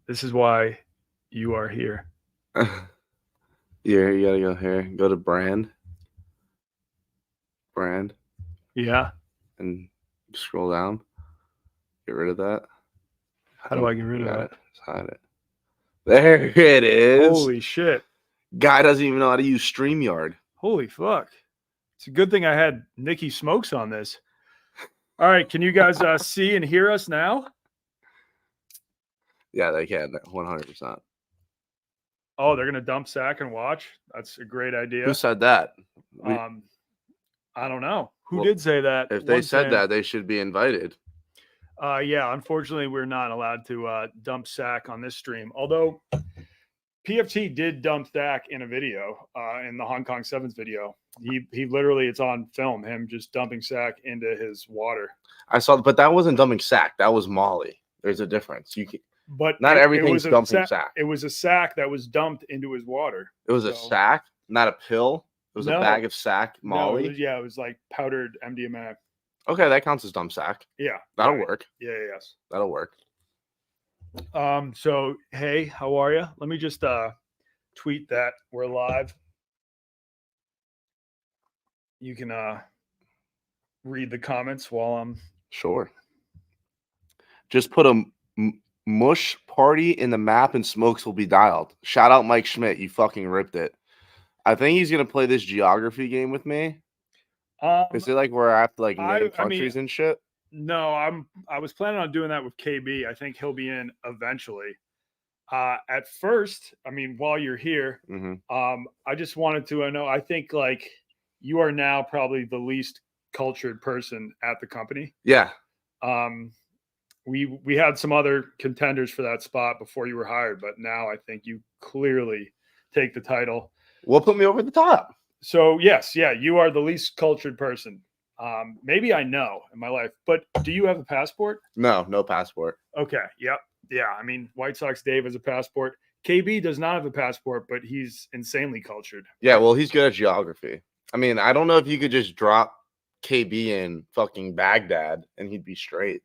This is why you are here. Yeah, you gotta go here. Go to brand, Yeah. and scroll down. Get rid of that. I How do think I get rid you of got that? it. Just hide it. There it is. Holy shit. Guy doesn't even know how to use StreamYard. Holy fuck. It's a good thing I had Nicky Smokes on this. All right. Can you guys see and hear us now? Yeah, they can. 100%. Oh, they're going to dump sack and watch? That's a great idea. Who said that? I don't know. Who Well, did say that? if they said that, they should be invited. Yeah, unfortunately, we're not allowed to dump sack on this stream. Although PFT did dump sack in a video, in the Hong Kong Sevens video. He literally, it's on film, him just dumping sack into his water. I saw, but that wasn't dumping sack. That was Molly. There's a difference. You can, but not everything's dumping sack. It was a sack that was dumped into his water. It was a sack, not a pill. It was a bag of sack Molly. No, it was like powdered MDMA. Okay, that counts as dump sack. Yeah, that'll work. Yeah, yes, that'll work. So hey, how are you? Let me just tweet that we're live. You can read the comments while I'm sure. Just put a mush party in the map and Smokes will be dialed. Shout out Mike Schmidt, you fucking ripped it. I think he's gonna play this geography game with me. Is it like where I have to like name countries and shit? No, I was planning on doing that with KB. I think he'll be in eventually. At first, I mean, while you're here, I just wanted to know. I think like you are now probably the least cultured person at the company. Yeah. We had some other contenders for that spot before you were hired, but now I think you clearly take the title. What put me over the top? So yes, yeah, you are the least cultured person. Maybe I know in my life, but do you have a passport? No passport. Okay, yep, yeah. I mean, White Sox Dave has a passport. KB does not have a passport, but he's insanely cultured. Yeah, well, he's good at geography. I mean, I don't know if you could just drop KB in fucking Baghdad and he'd be straight.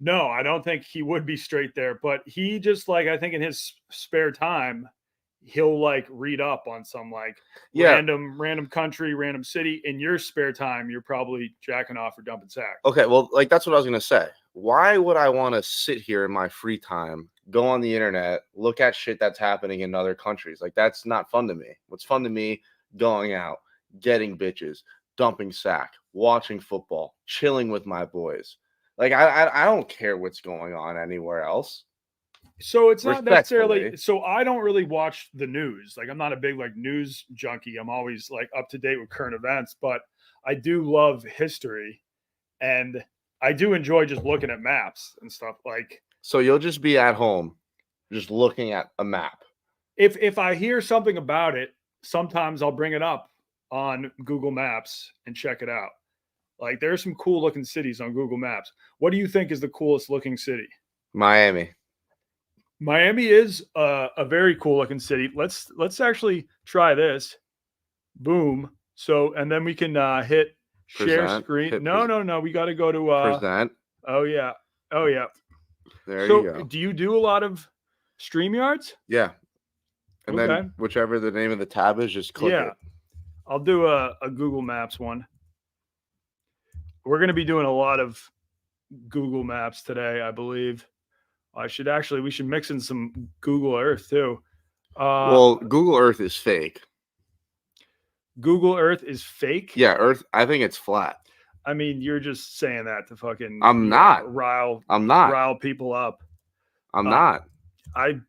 No, I don't think he would be straight there, but he just like, I think in his spare time, he'll like read up on some like random country, random city. In your spare time, you're probably jacking off or dumping sack. Okay, well, like that's what I was gonna say. Why would I want to sit here in my free time, go on the internet, look at shit that's happening in other countries? Like that's not fun to me. What's fun to me? Going out, getting bitches, dumping sack, watching football, chilling with my boys. Like I don't care what's going on anywhere else. So it's not necessarily, so I don't really watch the news. Like I'm not a big like news junkie. I'm always like up to date with current events, but I do love history and I do enjoy just looking at maps and stuff like. So you'll just be at home just looking at a map. If I hear something about it, sometimes I'll bring it up on Google Maps and check it out. Like there's some cool looking cities on Google Maps. What do you think is the coolest looking city? Miami. Miami is a very cool looking city. Let's actually try this. Boom. So and then we can hit share screen. No. We got to go to present. Oh yeah. There you go. Do you do a lot of StreamYards? Yeah. And then whichever the name of the tab is, just click it. I'll do a Google Maps one. We're going to be doing a lot of Google Maps today, I believe. We should mix in some Google Earth too. Well, Google Earth is fake. Google Earth is fake? Yeah, Earth, I think it's flat. I mean, you're just saying that to fucking I'm not rile people up. I'm not. I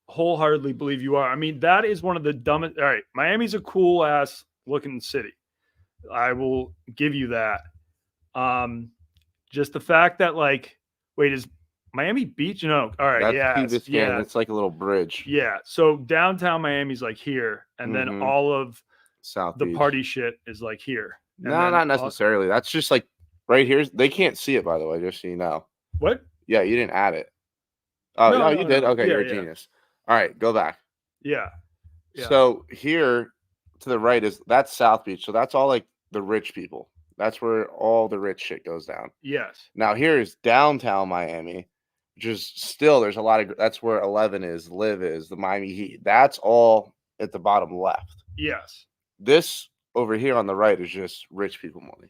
wholeheartedly believe you are. I mean, that is one of the dumbest. All right, Miami's a cool ass looking city. I will give you that. Just the fact that like, wait, is Miami Beach? No. All right. That's it's like a little bridge. Yeah. So downtown Miami's like here, and then all of South the Beach. Party shit is like here. No, not necessarily. That's just like right here. They can't see it, by the way, just so you know. What? Yeah, you didn't add it. Oh, no, you did? Okay, you're a genius. All right, go back. Yeah. So here to the right that's South Beach. So that's all like the rich people. That's where all the rich shit goes down. Yes. Now here is downtown Miami. just still, there's a lot of. That's where 11 is, Live is, the Miami Heat. That's all at the bottom left. Yes. This over here on the right is just rich people money.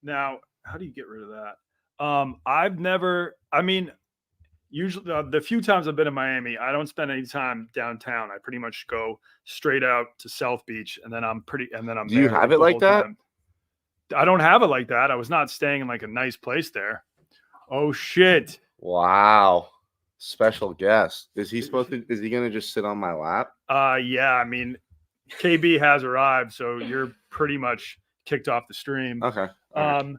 Now, how do you get rid of that? I've never. I mean, usually the few times I've been in Miami, I don't spend any time downtown. I pretty much go straight out to South Beach, and then I'm Do you have it like that? I don't have it like that. I was not staying in like a nice place there. Oh shit! Wow, special guest. Is he supposed to? Is he gonna just sit on my lap? Yeah. I mean, KB has arrived, so you're pretty much kicked off the stream. Okay. No.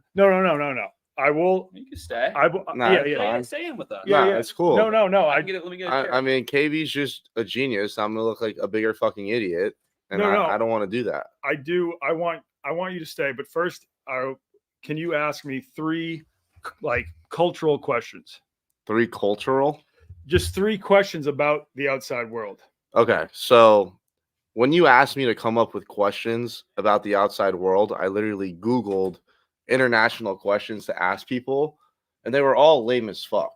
I will. You can stay. I will. Nah, yeah. Stay in with us. Yeah, Nah, it's cool. No. Let me get a chair. I mean, KB's just a genius. I'm gonna look like a bigger fucking idiot, and I don't want to do that. I do. I want you to stay, but first, can you ask me 3 like cultural questions? 3 cultural? Just 3 questions about the outside world. Okay, so when you asked me to come up with questions about the outside world, I literally Googled international questions to ask people, and they were all lame as fuck.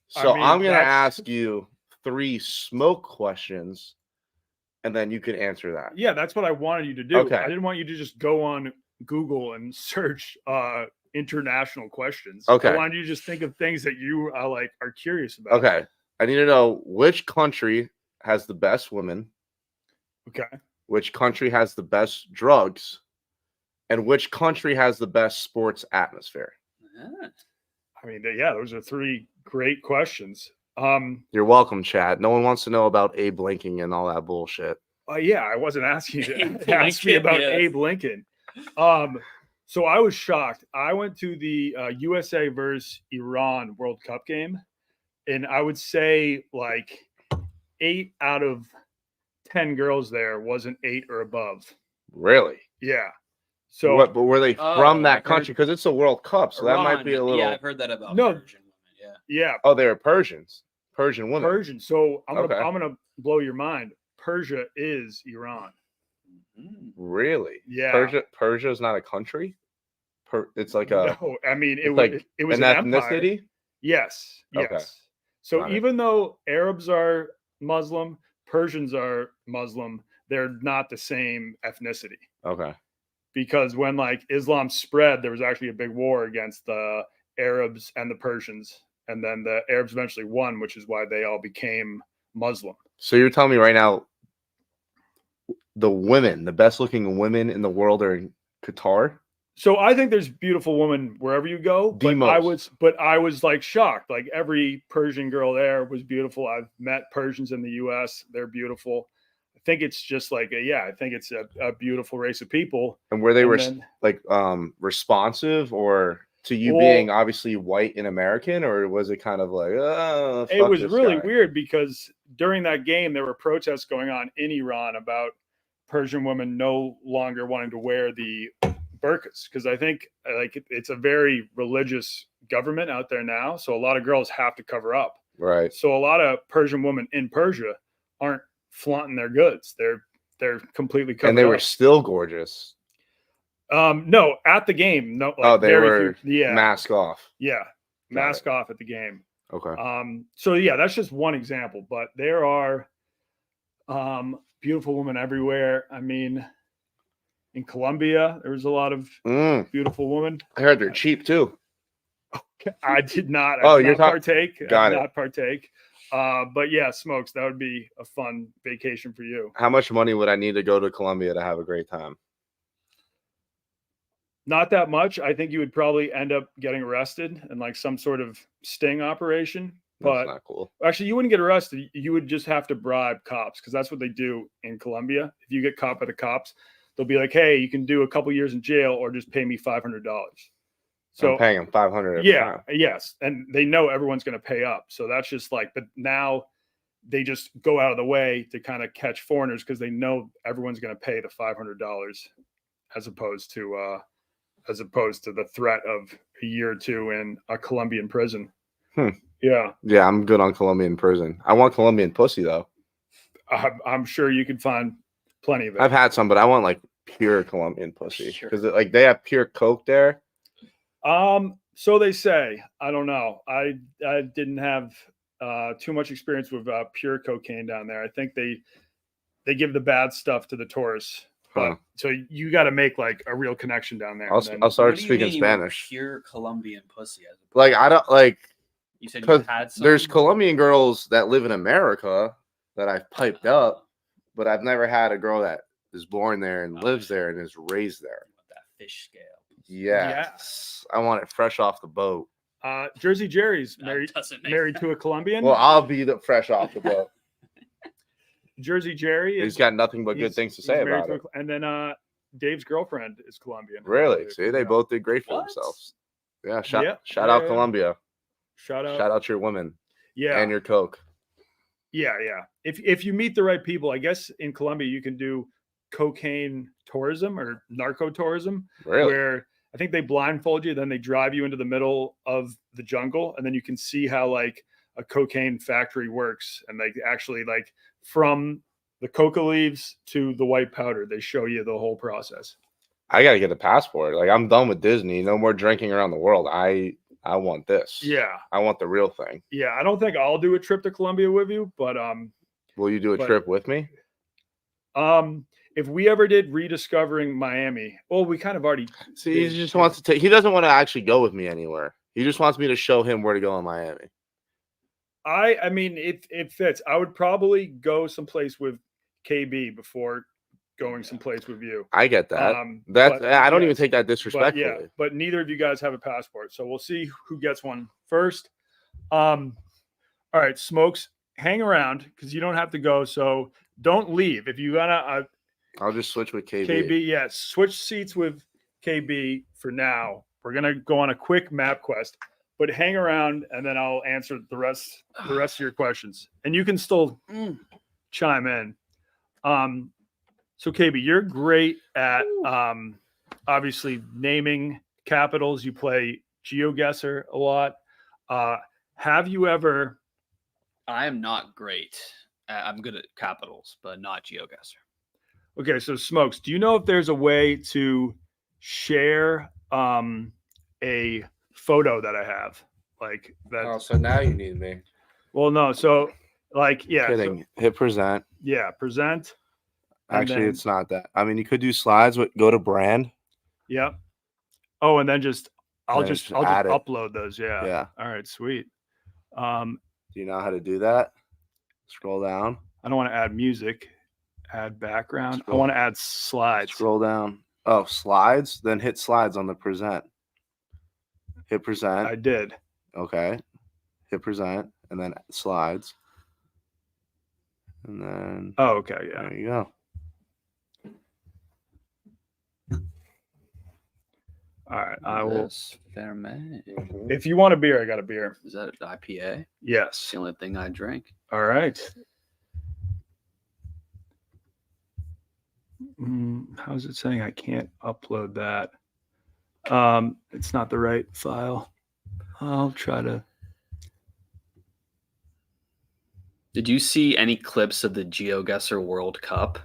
So I'm going to ask you 3 smoke questions, and then you can answer that. Yeah, that's what I wanted you to do. Okay. I didn't want you to just go on Google and search international questions. Okay. I wanted you to just think of things that you are curious about. Okay. I need to know which country has the best women. Okay. Which country has the best drugs, and which country has the best sports atmosphere? I mean, yeah, those are 3 great questions. You're welcome, Chad. No one wants to know about Abe Lincoln and all that bullshit. Yeah, I wasn't asking you to ask me about Abe Lincoln. So I was shocked. I went to the USA versus Iran World Cup game, and I would say like 8 out of 10 girls there wasn't 8 or above. Really? Yeah. So, but were they from that country? Because it's a World Cup, so Iran, that might be a little. Yeah, I've heard that about Persian women. Yeah. Oh, they were Persians. Persian women. Persian. So I'm gonna blow your mind. Persia is Iran. Really? Yeah. Persia is not a country. It's like a. No, I mean it was an ethnicity. Empire. Yes. Okay. So got even though Arabs are Muslim, Persians are Muslim, they're not the same ethnicity. Okay. Because when like Islam spread, there was actually a big war against the Arabs and the Persians, and then the Arabs eventually won, which is why they all became Muslim. So you're telling me right now, the best looking women in the world are in Qatar? So I think there's beautiful women wherever you go. But I was like shocked. Like every Persian girl there was beautiful. I've met Persians in the US. They're beautiful. I think it's just like I think it's a beautiful race of people. And were they responsive or to you being obviously white and American, or was it kind of like it was really weird because during that game there were protests going on in Iran about Persian women no longer wanting to wear the burqas, because I think it's a very religious government out there now, so a lot of girls have to cover up. Right. So a lot of Persian women in Persia aren't flaunting their goods. They're completely covered. And they up. were still gorgeous. No, at the game. No. They were mask off. Yeah, mask off at the game. Okay. So yeah, that's just one example, but there are beautiful women everywhere. I mean, in Colombia, there was a lot of beautiful women. I heard they're cheap too. I did not. Partake. Not partake. But yeah, Smokes, that would be a fun vacation for you. How much money would I need to go to Colombia to have a great time? Not that much. I think you would probably end up getting arrested in like some sort of sting operation. But that's not cool. Actually, you wouldn't get arrested. You would just have to bribe cops, because that's what they do in Colombia. If you get caught by the cops, they'll be like, "Hey, you can do a couple years in jail, or just pay me $500." So I'm paying them $500. Yes, and they know everyone's going to pay up. So that's just like, but now they just go out of the way to kind of catch foreigners because they know everyone's going to pay the $500, as opposed to the threat of a year or two in a Colombian prison. Yeah, I'm good on Colombian prison. I want Colombian pussy though. I'm sure you could find plenty of it. I've had some, but I want like pure Colombian pussy because they have pure coke there. So they say. I don't know. I didn't have too much experience with pure cocaine down there. I think they give the bad stuff to the tourists. But so you got to make like a real connection down there. I'll start speaking Spanish. Pure Colombian pussy. Like I don't like. You said you had some? There's Colombian girls that live in America that I've piped up, but I've never had a girl that is born there and lives there and is raised there. That fish scale. Yes. I want it fresh off the boat. Jersey Jerry's married to a Colombian. Well, I'll be the fresh off the boat. Jersey Jerry. He's got nothing but good things to say about it. And then Dave's girlfriend is Colombian. Really? See, they both did great for themselves. Yeah. Shout out Colombia. Shout out your women. Yeah. And your Coke. Yeah. If you meet the right people, I guess in Colombia you can do cocaine tourism or narco tourism. Really? Where I think they blindfold you, then they drive you into the middle of the jungle, and then you can see how like a cocaine factory works, and like actually like from the coca leaves to the white powder, they show you the whole process. I gotta get a passport. Like I'm done with Disney. No more drinking around the world. I want this. Yeah. I want the real thing. Yeah. I don't think I'll do a trip to Colombia with you, but will you do a trip with me? If we ever did rediscovering Miami, well, we kind of already see. He just wants to take. He doesn't want to actually go with me anywhere. He just wants me to show him where to go in Miami. I mean, it fits. I would probably go someplace with KB before going someplace with you. I get that. I don't even take that disrespectfully. But neither of you guys have a passport, so we'll see who gets one first. All right, Smokes, hang around because you don't have to go. So don't leave. If you wanna, I'll just switch with KB. KB, yes, switch seats with KB for now. We're gonna go on a quick map quest. But hang around, and then I'll answer the rest of your questions, and you can still chime in. So KB, you're great at obviously naming capitals. You play Geoguesser a lot. Have you ever? I am not great. I'm good at capitals, but not Geoguesser. Okay, so Smokes, do you know if there's a way to share a photo that I have like that? Oh, so now you need me. Well, no. So like, yeah. Kidding. So, hit present. Yeah, present. Actually, it's not that. I mean, you could do slides. Go to brand. Yep. Oh, and then I'll just upload those. Yeah. Yeah. All right. Sweet. Do you know how to do that? Scroll down. I don't want to add music. Add background. I want to add slides. Scroll down. Oh, slides. Then hit slides on the present. Hit present. I did. Okay. Hit present and then slides. And then. Oh, okay. Yeah. There you go. All right. I will. Ferment. If you want a beer, I got a beer. Is that an IPA? Yes. It's the only thing I drink. All right. How's it saying I can't upload that? It's not the right file. I'll try to. Did you see any clips of the Geoguesser World Cup?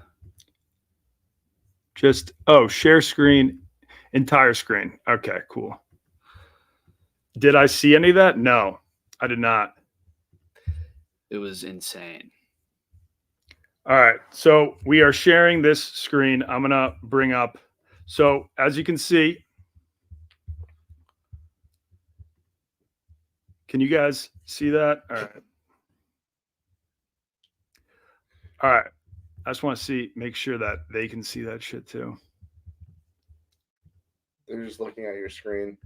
Share screen, entire screen. Okay, cool. Did I see any of that? No, I did not. It was insane. All right, so we are sharing this screen. I'm gonna bring up. So as you can see, can you guys see that? All right. All right. I just want to make sure that they can see that shit too. They're just looking at your screen.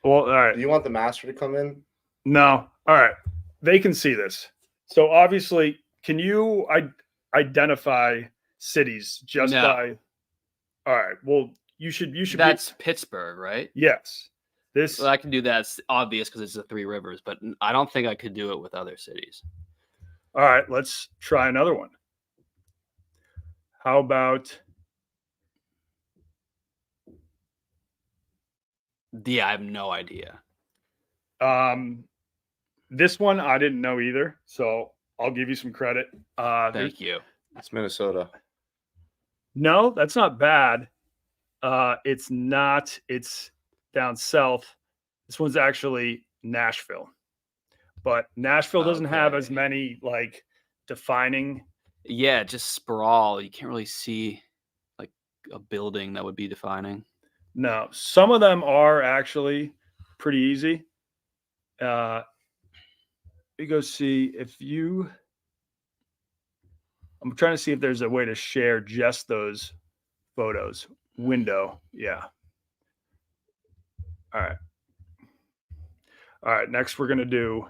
Well, all right. Do you want the master to come in? No. All right. They can see this. So obviously, can you identify cities just by? All right. Well, you should. That's Pittsburgh, right? Yes. Well, I can do that. It's obvious because it's the Three Rivers, but I don't think I could do it with other cities. All right. Let's try another one. How about? Yeah, I have no idea. This one I didn't know either, so I'll give you some credit. Thank you. It's Minnesota. No, that's not bad. It's not. It's down south. This one's actually Nashville, but Nashville doesn't have as many like defining. Yeah, just sprawl. You can't really see like a building that would be defining. No, some of them are actually pretty easy. You go see if you. I'm trying to see if there's a way to share just those photos. Window, yeah. All right. Next, we're gonna do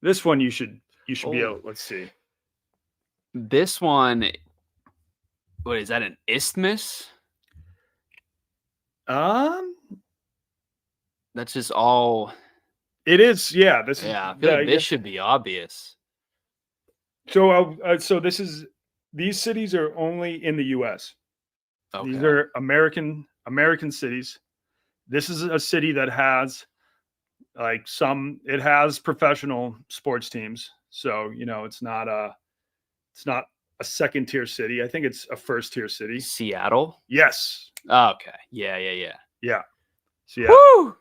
this one. You should be able. Let's see. This one. What is that? An isthmus? That's just all. It is. Yeah. This is. Yeah, I feel like this should be obvious. So, these cities are only in the U.S. Okay. These are American cities. This is a city that has it has professional sports teams. So, it's not a second tier city. I think it's a first tier city. Seattle? Yes. Okay. Yeah. Seattle. Woo!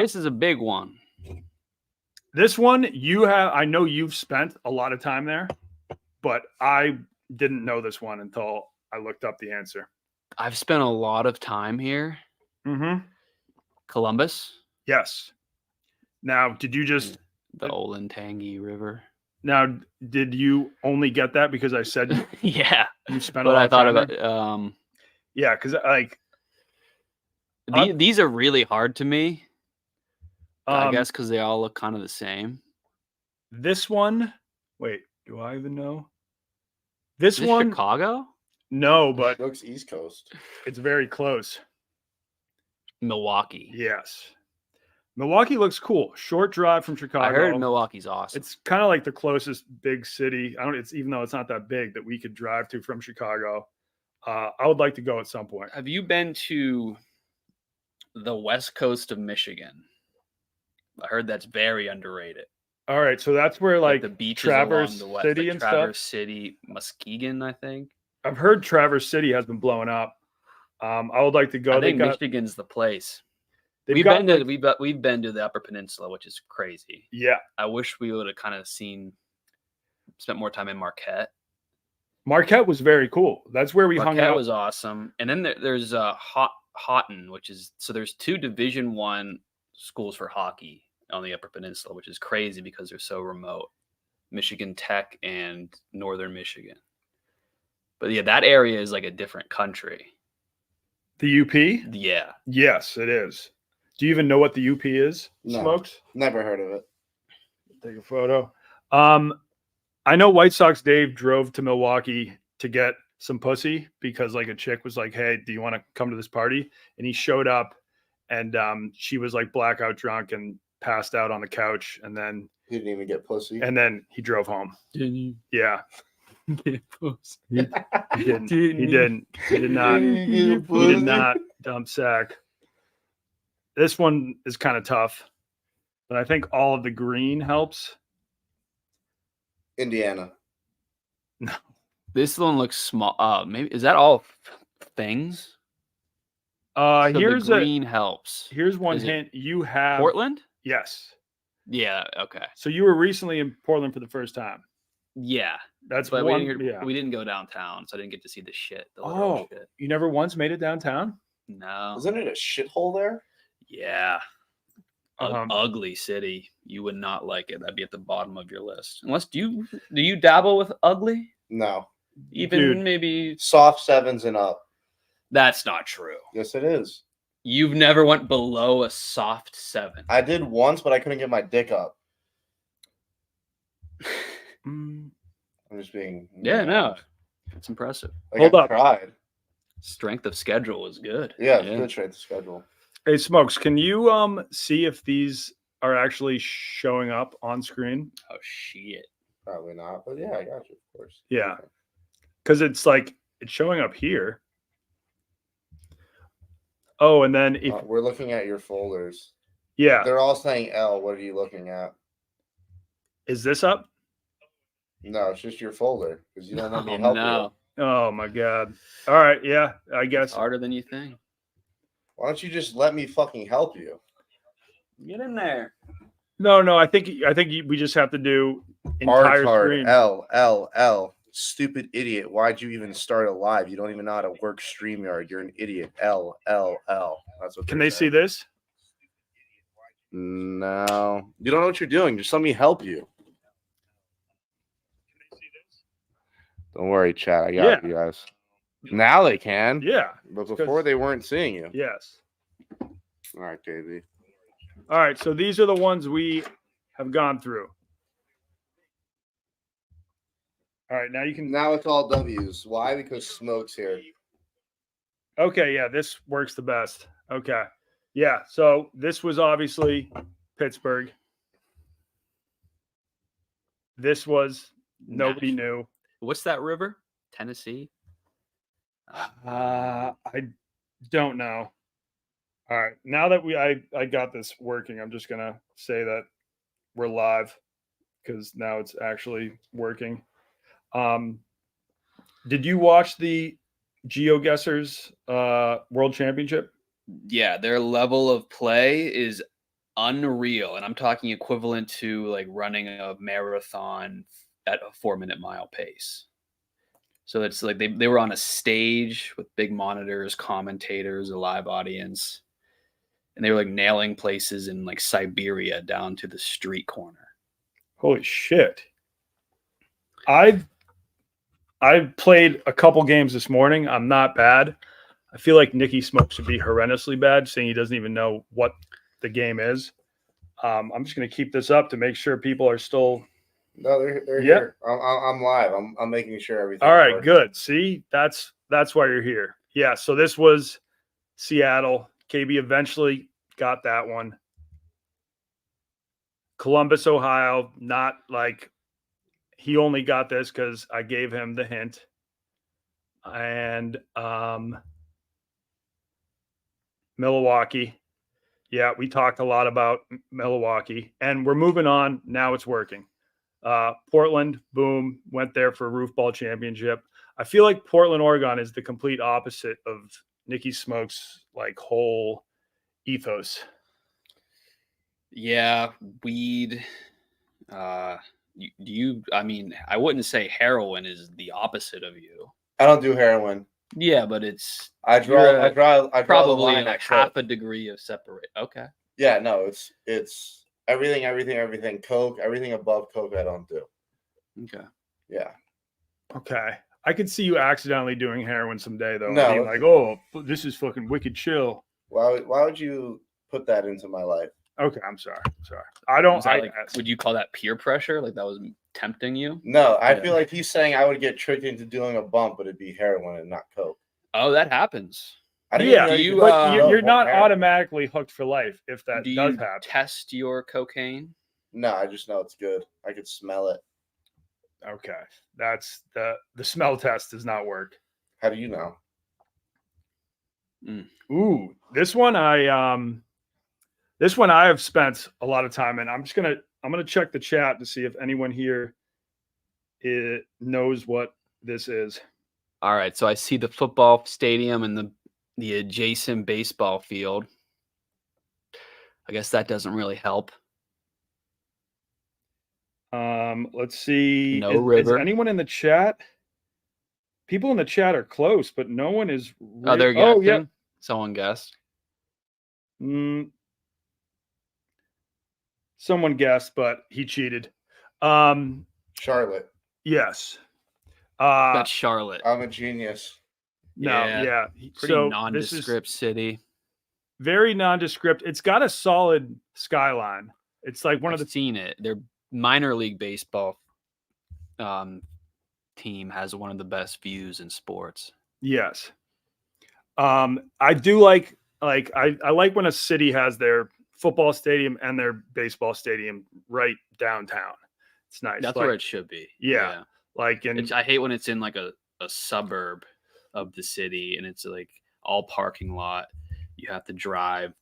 This is a big one. This one I know you've spent a lot of time there, but I didn't know this one until I looked up the answer. I've spent a lot of time here. Mm-hmm. Columbus? Yes. Now, did you just... The Olentangy River. Now, did you only get that because I said yeah. You spent a lot of time about yeah, because these are really hard to me. I guess because they all look kind of the same. This one, wait, do I even know? This one, Chicago? No, but it looks East Coast. It's very close. Milwaukee. Yes. Milwaukee looks cool. Short drive from Chicago. I heard Milwaukee's awesome. It's kind of like the closest big city. Even though it's not that big, that we could drive to from Chicago. I would like to go at some point. Have you been to the west coast of Michigan? I heard that's very underrated. All right, so that's where like the beaches Traverse along the west, City like and Traverse stuff. City, Muskegon, I think. I've heard Traverse City has been blowing up. I would like to go. I think Michigan's the place. We've been to the Upper Peninsula, which is crazy. Yeah, I wish we would have kind of spent more time in Marquette. Marquette was very cool. That's where we hung out. Marquette was awesome. And then there's Houghton, there's 2 Division I schools for hockey on the Upper Peninsula, which is crazy because they're so remote. Michigan Tech and Northern Michigan. But yeah, that area is like a different country. The UP? Yeah. Yes, it is. Do you even know what the UP is? No, Smokes? Never heard of it. Take a photo. I know White Sox Dave drove to Milwaukee to get some pussy because like a chick was like, hey, do you want to come to this party? And he showed up and she was like blackout drunk and passed out on the couch. And then he didn't even get pussy. And then he drove home. Didn't you? Yeah. Get pussy. He didn't. He didn't. He did not. He did not. Dump sack. This one is kind of tough, but I think all of the green helps. Indiana. No. This one looks small. Maybe is that all things? So Here's the green helps. Here's one hint. You have Portland? Yes. Yeah. Okay. So you were recently in Portland for the first time. Yeah. That's but one. We didn't go downtown, so I didn't get to see the shit. Shit. You never once made it downtown? No. Isn't it a shithole there? Yeah. Ugly city. You would not like it. That'd be at the bottom of your list. Unless do you dabble with ugly? No. Even maybe soft 7s and up. That's not true. Yes, it is. You've never went below a soft 7. I did once, but I couldn't get my dick up. I'm just being. Yeah, no. It's impressive. Hold up. Tried. Strength of schedule is good. Yeah, good strength of schedule. Hey, Smokes, can you see if these are actually showing up on screen? Oh, shit. Probably not, but yeah, I got you, of course. Yeah. Because it's like, it's showing up here. Oh, and then if we're looking at your folders. Yeah. They're all saying L. What are you looking at? Is this up? No, it's just your folder because you don't let me help you. Oh my God. All right. Yeah, I guess. It's harder than you think. Why don't you just let me fucking help you? Get in there. No. I think we just have to do entire Hard. screen. L. Stupid idiot. Why'd you even start a live? You don't even know how to work StreamYard. You're an idiot. L. That's what. Can they see this? No. You don't know what you're doing. Just let me help you. Don't worry, chat. I got you guys. Now they can. Yeah. But before they weren't seeing you. Yes. All right, KB. All right. So these are the ones we have gone through. All right. Now you can. Now it's all W's. Why? Because Smokes here. Okay. Yeah. This works the best. Okay. Yeah. So this was obviously Pittsburgh. This was nobody knew. What's that river? Tennessee? I don't know. All right. Now that I got this working, I'm just gonna say that we're live because now it's actually working. Did you watch the Geoguessers World Championship? Yeah, their level of play is unreal, and I'm talking equivalent to like running a marathon at a 4-minute mile pace. So it's like they were on a stage with big monitors, commentators, a live audience, and they were like nailing places in like Siberia down to the street corner. Holy shit. I've played a couple games this morning. I'm not bad. I feel like Nicky Smokes should be horrendously bad, saying he doesn't even know what the game is. I'm just going to keep this up to make sure people are still. No, they're here. I'm live. I'm making sure everything. All right, good. See, that's why you're here. Yeah. So this was Seattle. KB eventually got that one. Columbus, Ohio. Not like he only got this because I gave him the hint. And Milwaukee. Yeah, we talked a lot about Milwaukee, and we're moving on. Now it's working. Portland, boom, went there for a roof ball championship. I feel like Portland, Oregon is the complete opposite of Nicky Smokes' like whole ethos. Yeah, weed. I mean, I wouldn't say heroin is the opposite of you. I don't do heroin. Yeah, but it's I draw probably the line like at half coke. a degree of separate. Okay. Yeah, no, it's everything. Coke, everything above coke, I don't do. Okay. Yeah. Okay. I could see you accidentally doing heroin someday, though. No. Being like, oh, this is fucking wicked chill. Why would you put that into my life? Okay, I'm sorry. I don't. Would you call that peer pressure? Like that was tempting you? No, I feel like he's saying I would get tricked into doing a bump, but it'd be heroin and not coke. Oh, that happens. I didn't even know you, could you're not heroin. automatically hooked for life if that Do does you happen. test your cocaine? No, I just know it's good. I could smell it. Okay, that's the smell test does not work. How do you know? Ooh, this one I have spent a lot of time in. I'm gonna check the chat to see if anyone here knows what this is. All right, so I see the football stadium and the adjacent baseball field. I guess that doesn't really help. Let's see. No river. Is anyone in the chat? People in the chat are close, but no one is. Oh, they're guessing. Oh, yeah. Someone guessed. Someone guessed, but he cheated. Charlotte. Yes. That's Charlotte. I'm a genius. No, yeah. Pretty nondescript city. Very nondescript. It's got a solid skyline. It's like one of the. Seen it. Their minor league baseball team has one of the best views in sports. Yes. I do like I like when a city has their football stadium and their baseball stadium right downtown. It's nice. That's where it should be. Yeah. Like I hate when it's in like a suburb of the city and it's like all parking lot. You have to drive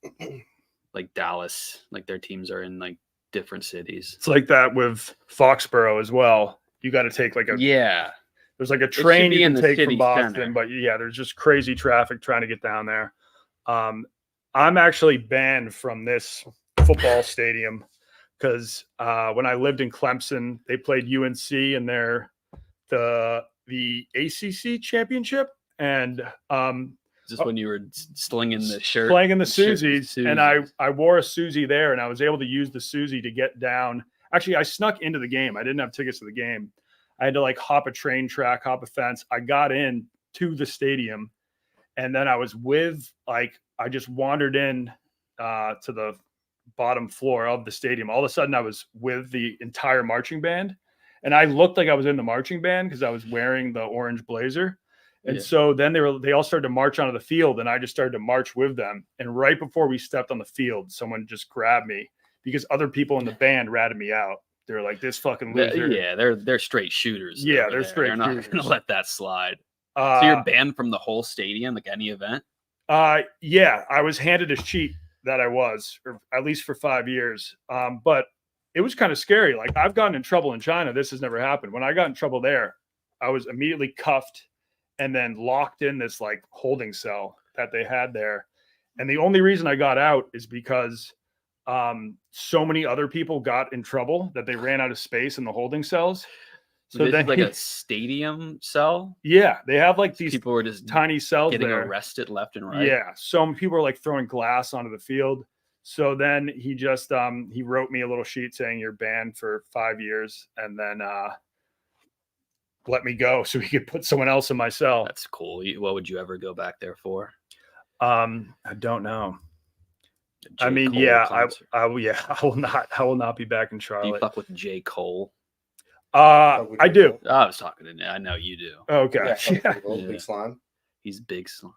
like Dallas, like their teams are in like different cities. It's like that with Foxborough as well. You got to take like there's like a train you can take from Boston, but there's just crazy traffic trying to get down there. I'm actually banned from this football stadium because when I lived in Clemson, they played UNC in the ACC championship, and Just when you were slinging the shirt, playing in the shirt- Susies, and I wore a Susie there, and I was able to use the Susie to get down. Actually, I snuck into the game. I didn't have tickets to the game. I had to like hop a train track, hop a fence. I got in to the stadium, and then I was with I just wandered in to the bottom floor of the stadium. All of a sudden, I was with the entire marching band, and I looked like I was in the marching band because I was wearing the orange blazer. And so then they all started to march onto the field, and I just started to march with them. And right before we stepped on the field, someone just grabbed me because other people in the band ratted me out. They're like, "This fucking loser." Yeah, they're straight shooters. Yeah, over they're there. straight They're not shooters. gonna let that slide. So you're banned from the whole stadium, like any event? Yeah, I was handed a sheet that I was, or at least for 5 years. But it was kind of scary. Like I've gotten in trouble in China. This has never happened. When I got in trouble there, I was immediately cuffed and then locked in this like holding cell that they had there. And the only reason I got out is because so many other people got in trouble that they ran out of space in the holding cells. So this is like a stadium cell? Yeah, they have like these people were just tiny cells getting there. arrested left and right. Yeah, some people are like throwing glass onto the field. So then he just he wrote me a little sheet saying you're banned for 5 years, and then let me go so he could put someone else in my cell. That's cool. What would you ever go back there for? I don't know. I mean, yeah, I will not be back in Charlotte. Do you fuck with J. Cole? I do. I was talking to Nick. I know you do. Okay. Yeah. Big slime. He's big slime.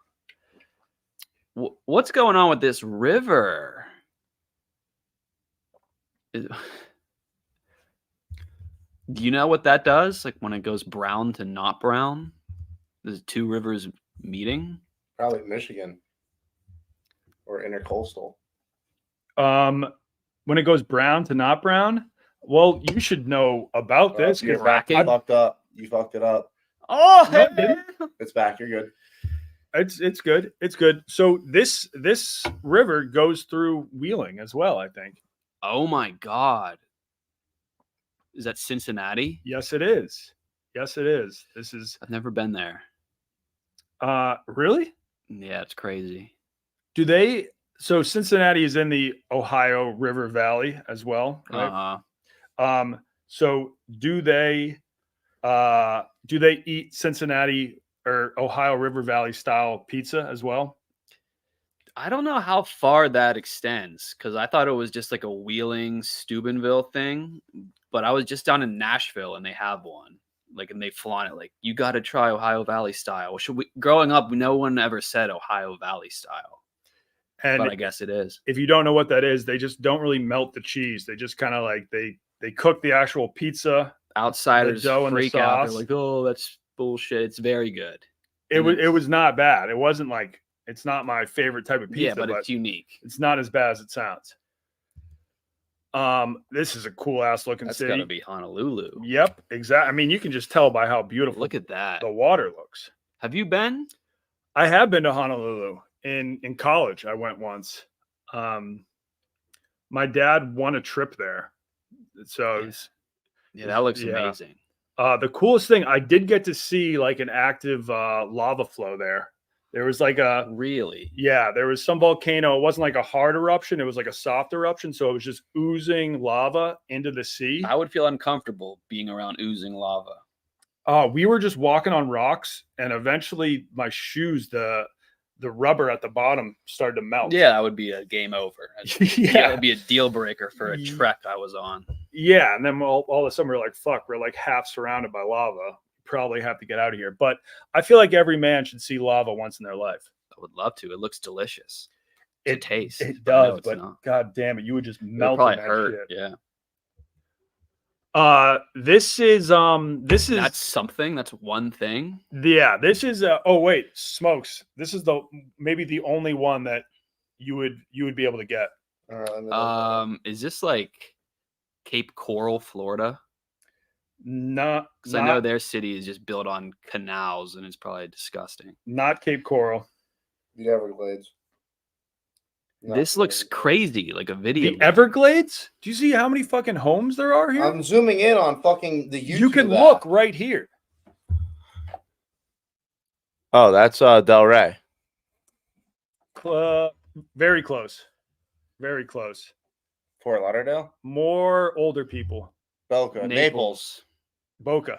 What's going on with this river? Do you know what that does? Like when it goes brown to not brown? There's two rivers meeting? Probably Michigan or intercoastal. When it goes brown to not brown, well, you should know about this. You're back. You fucked up. You fucked it up. Oh, no, it didn't. It's back. You're good. It's good. It's good. So this river goes through Wheeling as well, I think. Oh my God. Is that Cincinnati? Yes, it is. Yes, it is. I've never been there. Really? Yeah, it's crazy. So Cincinnati is in the Ohio River Valley as well, right? So do they eat Cincinnati or Ohio River Valley style pizza as well? I don't know how far that extends because I thought it was just like a Wheeling, Steubenville thing, but I was just down in Nashville and they have one. Like, and they flaunt it like, you got to try Ohio Valley style. Growing up, no one ever said Ohio Valley style. But I guess it is. If you don't know what that is, they just don't really melt the cheese. They just kind of like they cook the actual pizza. Outsiders freak out. They're like, oh, that's bullshit. It's very good. It was not bad. It wasn't like, it's not my favorite type of pizza. Yeah, but it's unique. It's not as bad as it sounds. This is a cool ass looking city. That's gotta be Honolulu. Yep, exactly. I mean, you can just tell by how beautiful. Look at that. The water looks. Have you been? I have been to Honolulu in college. I went once. My dad won a trip there, so yeah, that looks amazing. The coolest thing, I did get to see like an active lava flow there. There was like there was some volcano. It wasn't like a hard eruption. It was like a soft eruption. So it was just oozing lava into the sea. I would feel uncomfortable being around oozing lava. We were just walking on rocks, and eventually my shoes, the rubber at the bottom started to melt. Yeah, that would be a game over. Yeah, it would be a deal breaker for a trek I was on. Yeah, and then all of a sudden we're like, fuck, we're like half surrounded by lava. Probably have to get out of here. But I feel like every man should see lava once in their life. I would love to. It looks delicious. It tastes. It does, but god damn it, you would just melt in that hurt. Shit. Yeah. This is that's something. That's one thing. Yeah, this is oh wait, Smokes. This is maybe the only one that you would be able to get. Is this like Cape Coral, Florida? Not because I know their city is just built on canals and it's probably disgusting. Not Cape Coral. The Everglades. This looks crazy, like a video. The Everglades? Do you see how many fucking homes there are here? I'm zooming in on fucking the YouTube. You can look right here. Oh, that's Del Rey. Very close. Very close. Fort Lauderdale? More older people. Boca. Naples. Boca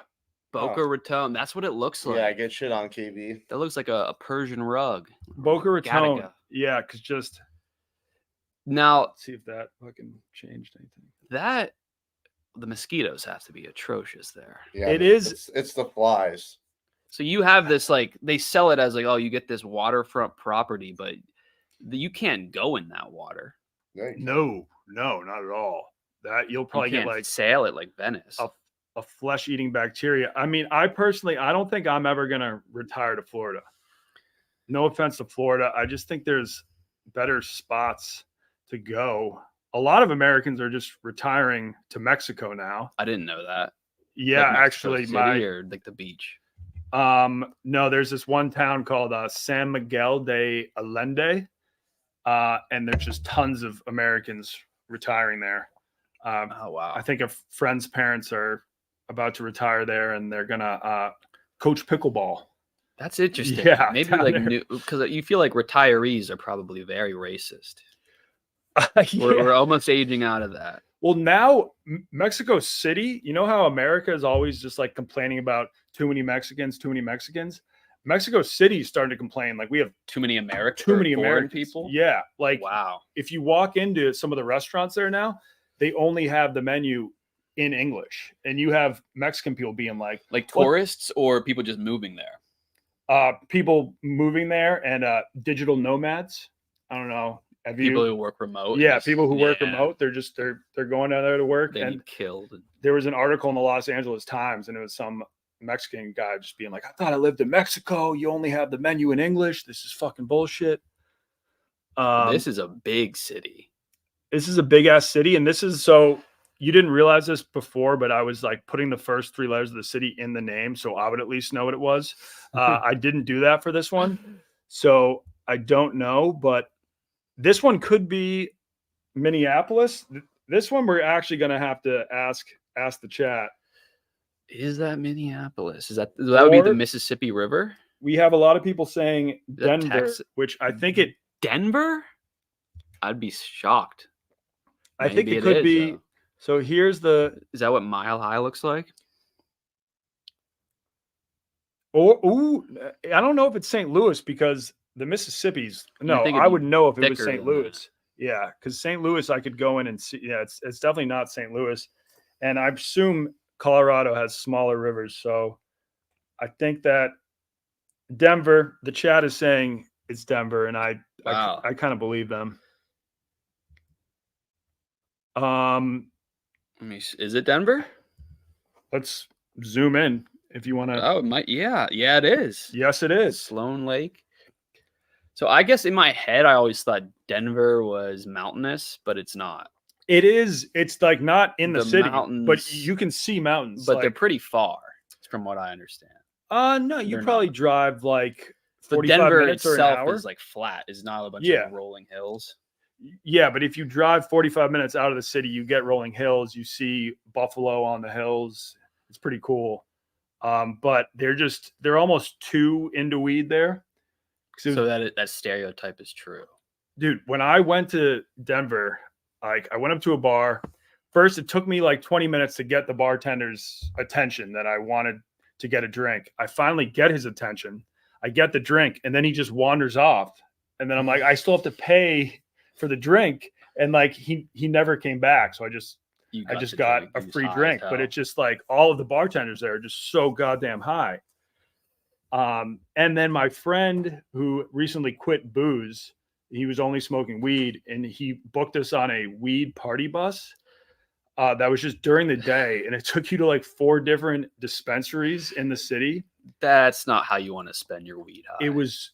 Raton. That's what it looks like. Yeah, I get shit on KB. That looks like a Persian rug. Boca Raton. Gattaca. Yeah, because just... Now, let's see if that fucking changed anything. The mosquitoes have to be atrocious there. Yeah, it is. It's the flies. So you have this, like, they sell it as like, oh, you get this waterfront property, but you can't go in that water. No, not at all. That you'll probably you can't get like sail it like Venice. A flesh-eating bacteria. I mean, I don't think I'm ever gonna retire to Florida. No offense to Florida, I just think there's better spots to go. A lot of Americans are just retiring to Mexico now. I didn't know that. Yeah, like actually, or like the beach. No, there's this one town called San Miguel de Allende, and there's just tons of Americans retiring there. Oh wow! I think a friend's parents are about to retire there, and they're gonna coach pickleball. That's interesting. Yeah, maybe like new, because you feel like retirees are probably very racist. Yeah. We're almost aging out of that. Well, now Mexico City, you know how America is always just like complaining about too many Mexicans. Mexico City is starting to complain like we have too many American people. Yeah, like wow. If you walk into some of the restaurants there now, they only have the menu in English, and you have Mexican people being like tourists or people just moving there. People moving there and digital nomads. I don't know. People who work remote. Yeah, people who work remote. They're going down there to work. They get killed. There was an article in the Los Angeles Times, and it was some Mexican guy just being like, "I thought I lived in Mexico. You only have the menu in English. This is fucking bullshit." This is a big city. This is a big ass city, and this is so. You didn't realize this before, but I was like putting the first 3 letters of the city in the name, so I would at least know what it was. I didn't do that for this one, so I don't know, but. This one could be Minneapolis. This one we're actually going to have to ask the chat. Is that Minneapolis? That would be the Mississippi River? We have a lot of people saying Denver, which I think it... Denver? I'd be shocked. I think it could be... Though. So here's the... Is that what Mile High looks like? Oh, I don't know if it's St. Louis because... The Mississippi's I would know if it was St. Louis. Yeah, because St. Louis I could go in and see. Yeah, it's definitely not St. Louis, and I assume Colorado has smaller rivers. So I think that Denver. The chat is saying it's Denver, and I kind of believe them. Is it Denver? Let's zoom in if you want to. Oh, it might. Yeah, it is. Yes, it is. Sloan Lake. So I guess in my head, I always thought Denver was mountainous, but it's not. It is. It's like not in the city, mountains, but you can see mountains. But they're pretty far, from what I understand. No, you probably drive like 45 Denver minutes or an itself hour. Is like flat. It's not a bunch of rolling hills. Yeah, but if you drive 45 minutes out of the city, you get rolling hills. You see buffalo on the hills. It's pretty cool. But they're almost too into weed there. So that stereotype is true. Dude, when I went to Denver, like I went up to a bar. First, it took me like 20 minutes to get the bartender's attention that I wanted to get a drink. I finally get his attention. I get the drink, and then he just wanders off. And then I'm like, I still have to pay for the drink. And like he never came back. So I just got a free drink. But it's just like all of the bartenders there are just so goddamn high. And then my friend who recently quit booze, he was only smoking weed, and he booked us on a weed party bus. That was just during the day, and it took you to like 4 different dispensaries in the city. That's not how you want to spend your weed high. It was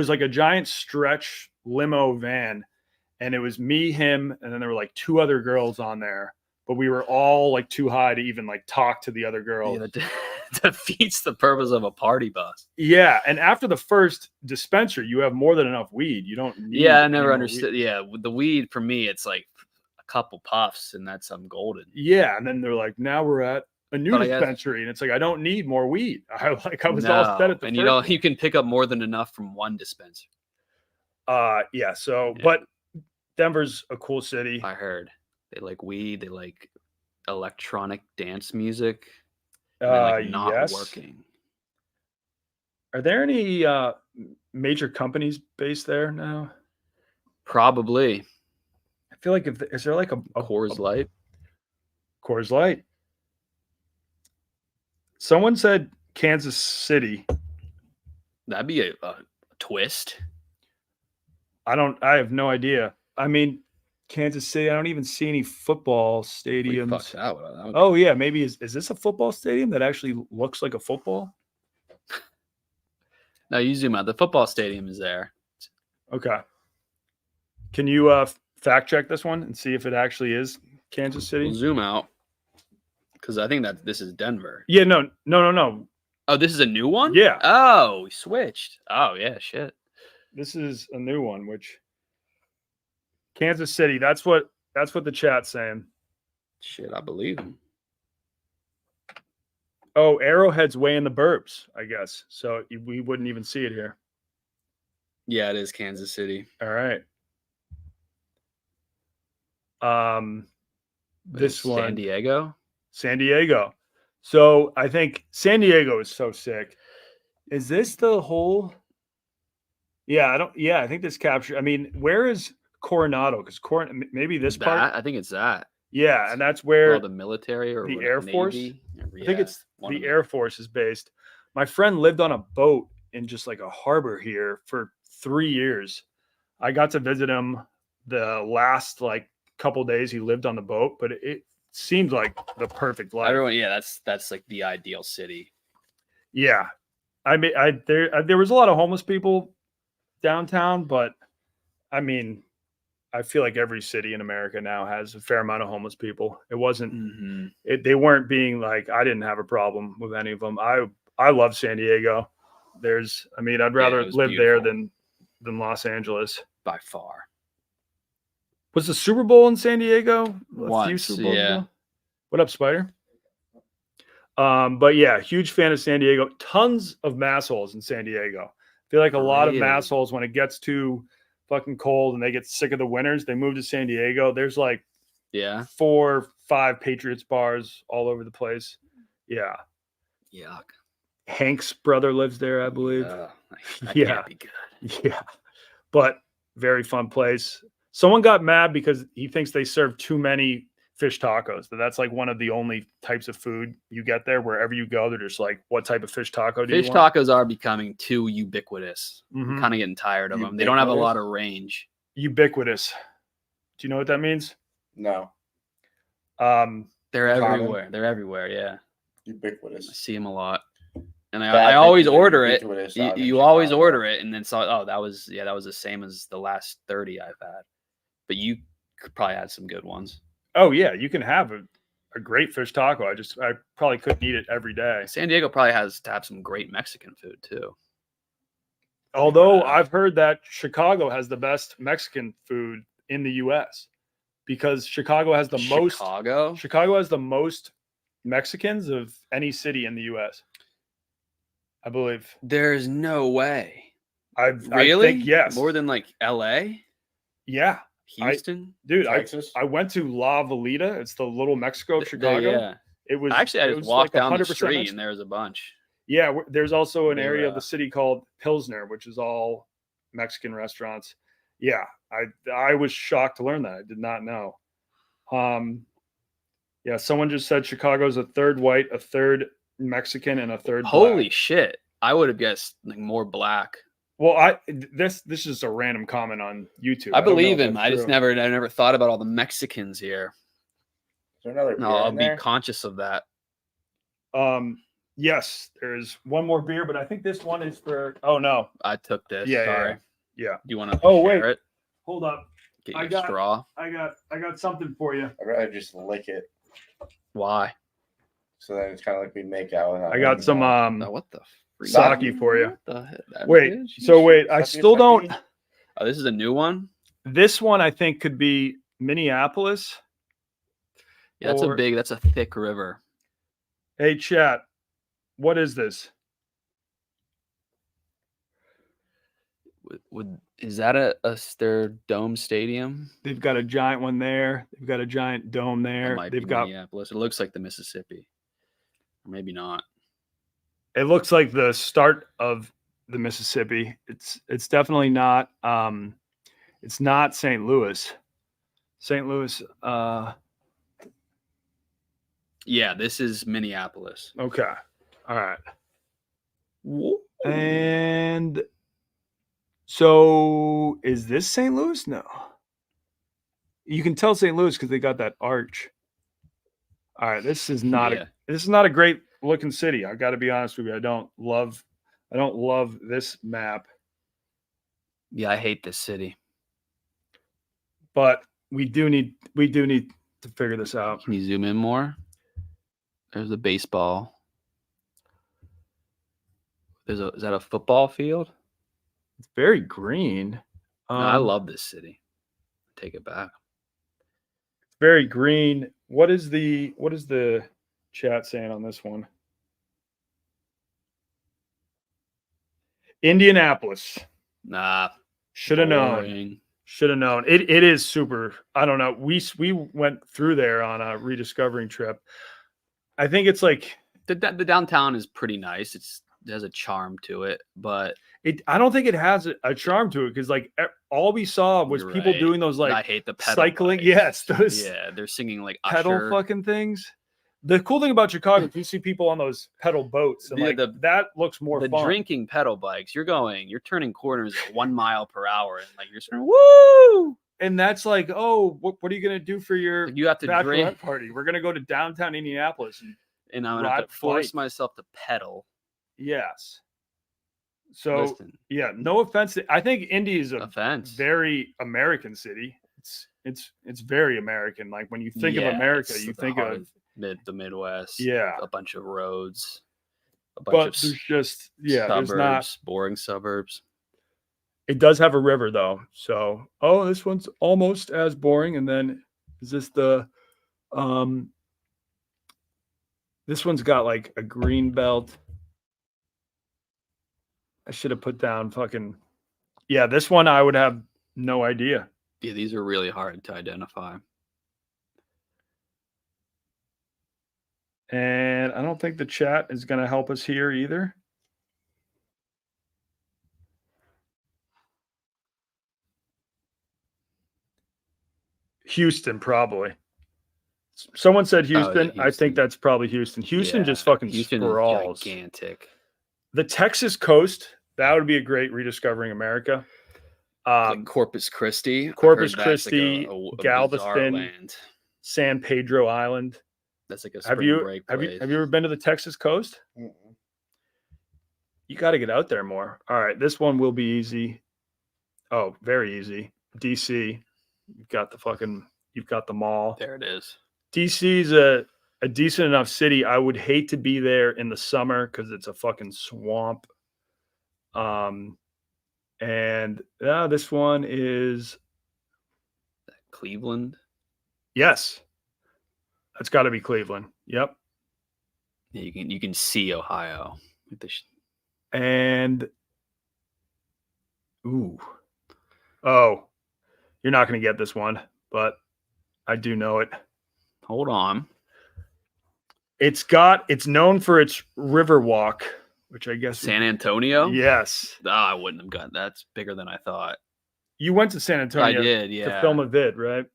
like a giant stretch limo van, and it was me, him, and then there were like 2 other girls on there, but we were all like too high to even like talk to the other girls. defeats the purpose of a party bus. Yeah, and after the first dispenser, you have more than enough weed. You don't need. Yeah, I any never more understood. weed. Yeah, with the weed for me, it's like a couple puffs and that's I'm golden. Yeah, and then they're like, now we're at a new But I guess- dispensary, and it's like I don't need more weed. I was all set at the and first. you can pick up more than enough from one dispenser. Yeah. So, Yeah. but Denver's a cool city. I heard they like weed, they like electronic dance music, and they like not Yes. working. Are there any major companies based there now? Probably I feel like is there like a Coors Light. Coors Light? Someone said Kansas City. That'd be a twist. I have no idea. I mean, Kansas City, I don't even see any football stadiums. Fuck that would Oh yeah, maybe is this a football stadium that actually looks like a football? No, you zoom out. The football stadium is there. Okay. Can you fact check this one and see if it actually is Kansas City? We'll zoom out because I think that this is Denver. Yeah, no. Oh, this is a new one? Yeah. Oh, we switched. Oh, yeah, shit. This is a new one, which Kansas City, that's what the chat's saying. Shit, I believe him. Oh, Arrowhead's way in the burbs, I guess. So we wouldn't even see it here. Yeah, it is Kansas City. All right. This one, San Diego. San Diego. So I think San Diego is so sick. Is this the whole? Yeah, I think this capture. I mean, where is Coronado? Because maybe this part. I think it's that. Yeah, and that's where the military or the what, Air Force. Navy? I think it's the Air Force is based. My friend lived on a boat in just like a harbor here for 3 years. I got to visit him the last like couple days he lived on the boat, but it seemed like the perfect life. Everyone, yeah, that's like the ideal city. Yeah, I mean, there was a lot of homeless people downtown, but I mean, I feel like every city in America now has a fair amount of homeless people. It wasn't, they weren't being like, I didn't have a problem with any of them. I love San Diego. I'd rather live there than Los Angeles by far. Was the Super Bowl in San Diego? Once, yeah. Ago? What up, Spider? But yeah, huge fan of San Diego. Tons of massholes in San Diego. I feel like a lot of massholes when it gets too fucking cold and they get sick of the winters, they move to San Diego. There's like 4 or 5 Patriots bars all over the place. Yeah. Yuck. Hank's brother lives there, I believe. That can't be good. Yeah. But very fun place. Someone got mad because he thinks they serve too many fish tacos. But that's like one of the only types of food you get there. Wherever you go, they're just like, what type of fish taco do you want? Fish tacos are becoming too ubiquitous. I'm kind of getting tired of them. They don't have a lot of range. Ubiquitous. Do you know what that means? No. They're everywhere. They're everywhere. Yeah. Ubiquitous. I see them a lot. And I always order it. You always order it and then saw, that was the same as the last 30 I've had. But you could probably had some good ones. Oh yeah, you can have a great fish taco. I probably couldn't eat it every day. San Diego probably has to have some great Mexican food too. Although I've heard that Chicago has the best Mexican food in the US because Chicago has the most Mexicans of any city in the US. I believe. There's no way. I think yes. More than like LA? Yeah. Houston? I went to La Valita. It's the little Mexico of Chicago. Yeah. It was I just walked like down the street Mexican. and there was a bunch. Yeah, there's also an area of the city called Pilsner, which is all Mexican restaurants. Yeah, I was shocked to learn that. I did not know. Yeah, someone just said Chicago's a third white, a third Mexican, and a third black. Holy shit. I would have guessed like more black. Well, this is just a random comment on YouTube. I believe him. I never thought about all the Mexicans here. Is there another beer I'll in be there? conscious of that. Yes, there's one more beer, but I think this one is for. Oh no, I took this. Yeah, Sorry. Yeah. Do you want to? Wait. It? Hold up. Get your straw. I got something for you. I'd rather just lick it. Why? So then it's kind of like we make out with. I got some Oh, what the freak? sake for you. What the heck? That Wait, is? so wait, I Sake, still don't. sake. Oh, this is a new one. This one I think could be Minneapolis. Yeah, that's a thick river. Hey, chat, what is this? Is that their dome stadium? They've got a giant one there. They've got a giant dome That there. might They've be got. Minneapolis. It looks like the Mississippi, or maybe not. It looks like the start of the Mississippi. It's definitely not. It's not St. Louis. St. Louis. Yeah, this is Minneapolis. Okay. All right. And so is this St. Louis? No. You can tell St. Louis because they got that arch. All right. This is not a great looking city. I got to be honest with you. I don't love this map. Yeah, I hate this city. But we do need to figure this out. Can you zoom in more? There's the baseball. Is that a football field? It's very green. No, I love this city. Take it back. It's very green. What is the chat saying on this one? Indianapolis. Nah. Should have known. Should have known. It is super. I don't know. We went through there on a rediscovering trip. I think it's like the downtown is pretty nice. It has a charm to it, but I don't think it has a charm to it because like all we saw was people doing those like I hate the pedal cycling. bikes. Yes, those they're singing like pedal Usher. fucking things. The cool thing about Chicago is you see people on those pedal boats and that looks more fun. The drinking pedal bikes, you're turning corners at 1 mile per hour and like you're sort of woo. And that's like, oh, what are you gonna do for your you have to drink party? We're gonna go to downtown Indianapolis and I'm gonna have to force myself to pedal. Yes. So yeah, no offense. I think Indy is a very American city. It's very American. Like when you think of America, you think of the Midwest. Yeah, a bunch of roads. There's just suburbs, there's not boring suburbs. It does have a river though. So this one's almost as boring. And then is this the this one's got like a green belt. I should have put down fucking this one I would have no idea. Yeah, these are really hard to identify. And I don't think the chat is going to help us here either. Houston, probably. Someone said Houston. I think that's probably Houston. Houston just fucking sprawls. Gigantic. The Texas coast, that would be a great rediscovering America. Like Corpus Christi. Like a Galveston, San Pedro Island. That's like a spring break place. Have you ever been to the Texas coast? Mm-mm. You got to get out there more. All right, this one will be easy. Oh, very easy. DC. You've got the mall. There it is. DC's a decent enough city. I would hate to be there in the summer because it's a fucking swamp. And this one is Cleveland. Yes. That's got to be Cleveland. Yep. Yeah, you can see Ohio. And you're not going to get this one, but I do know it. Hold on. It's known for its river walk, which I guess San Antonio. Yes. I wouldn't have gotten that. That's bigger than I thought. You went to San Antonio. I did, yeah. To film a vid, right?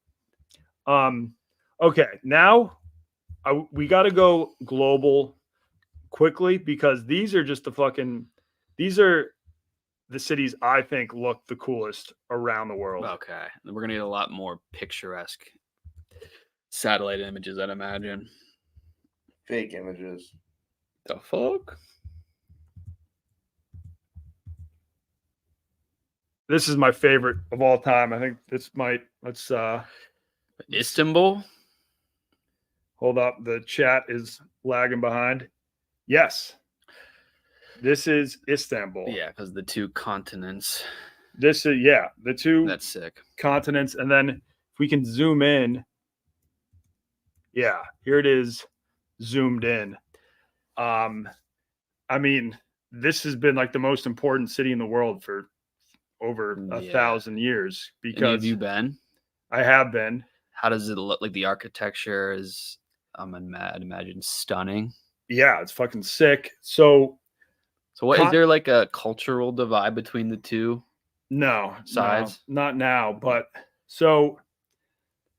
Okay, now we got to go global quickly because these are the cities I think look the coolest around the world. Okay, we're going to get a lot more picturesque satellite images, I'd imagine. Fake images. The fuck? This is my favorite of all time. I think let's Istanbul? Hold up. The chat is lagging behind. Yes. This is Istanbul. Yeah, because the two continents. This is, the two That's sick. continents. And then if we can zoom in. Yeah, here it is zoomed in. I mean, this has been like the most important city in the world for over 1,000 years. Because have you been? I have been. How does it look? Like the architecture is, I'd imagine, stunning. Yeah, it's fucking sick. So what is there like a cultural divide between the two? No, sides? No, not now. But so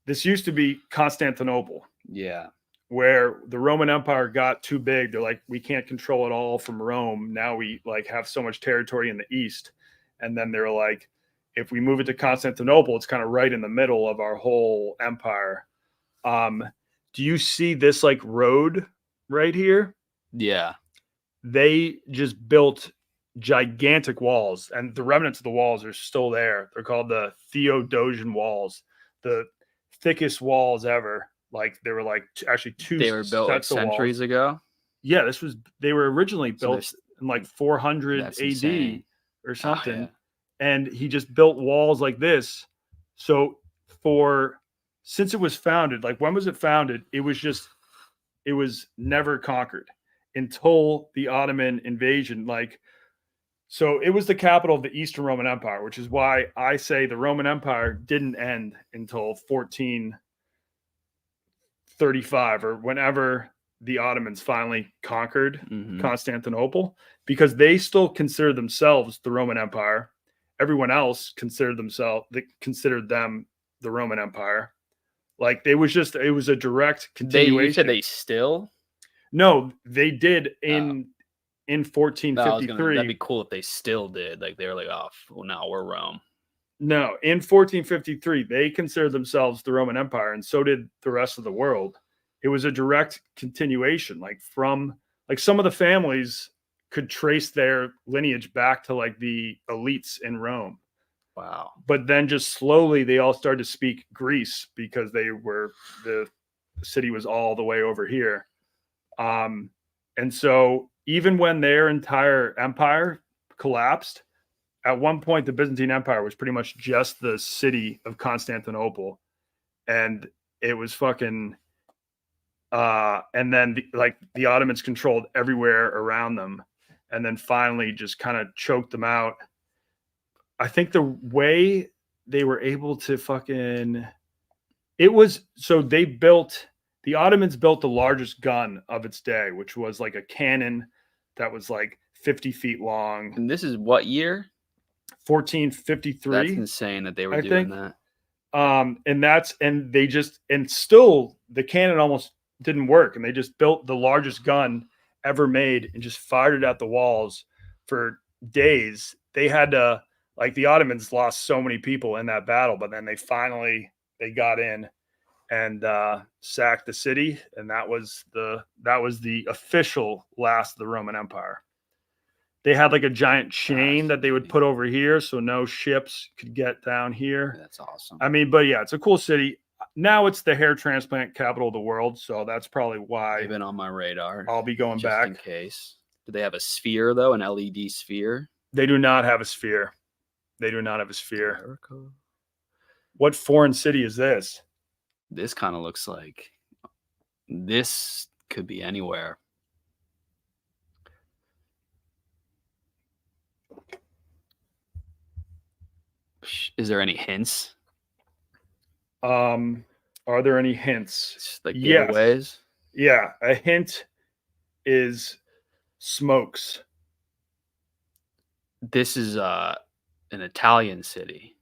this used to be Constantinople. Yeah. Where the Roman Empire got too big. They're like, we can't control it all from Rome. Now we like have so much territory in the east. And then they're like, if we move it to Constantinople, it's kind of right in the middle of our whole empire. Do you see this like road right here? Yeah. They just built gigantic walls, and the remnants of the walls are still there. They're called the Theodosian walls, the thickest walls ever. Like they were like actually two. They were built like centuries ago. Yeah, they were originally built in like 400 AD insane. or something. And he just built walls like this. So since it was founded, like when was it founded? It was never conquered until the Ottoman invasion. Like, so it was the capital of the Eastern Roman Empire, which is why I say the Roman Empire didn't end until 1435 or whenever the Ottomans finally conquered Constantinople, because they still considered themselves the Roman Empire. Everyone else considered them the Roman Empire. Like it was a direct continuation. You said they still? No, they did in 1453. That'd be cool if they still did. Like they were like, oh, well, now we're Rome. No, in 1453, they considered themselves the Roman Empire, and so did the rest of the world. It was a direct continuation, like from like some of the families could trace their lineage back to like the elites in Rome. Wow. But then just slowly they all started to speak Greece because the city was all the way over here. And so even when their entire empire collapsed, at one point the Byzantine Empire was pretty much just the city of Constantinople. And it was fucking and then the Ottomans controlled everywhere around them, and then finally just kind of choked them out. I think the way they were able to the Ottomans built the largest gun of its day, which was like a cannon that was like 50 feet long. And this is what year? 1453. That's insane that they were doing that. And still the cannon almost didn't work, and they just built the largest gun ever made and just fired it at the walls for days. They had to, like, the Ottomans lost so many people in that battle, but then they got in and sacked the city, and that was the official last of the Roman Empire. They had like a giant chain that they would put over here so no ships could get down here. That's awesome. I mean, but yeah, it's a cool city. Now it's the hair transplant capital of the world, so that's probably why they've been on my radar. I'll be going just back in case. Do they have a sphere though, an LED sphere? They do not have a sphere. They do not have a sphere. America. What foreign city is this? This kind of looks like this could be anywhere. Is there any hints? Are there any hints? Like giveaways? Yeah, a hint is Smokes. This is an Italian city.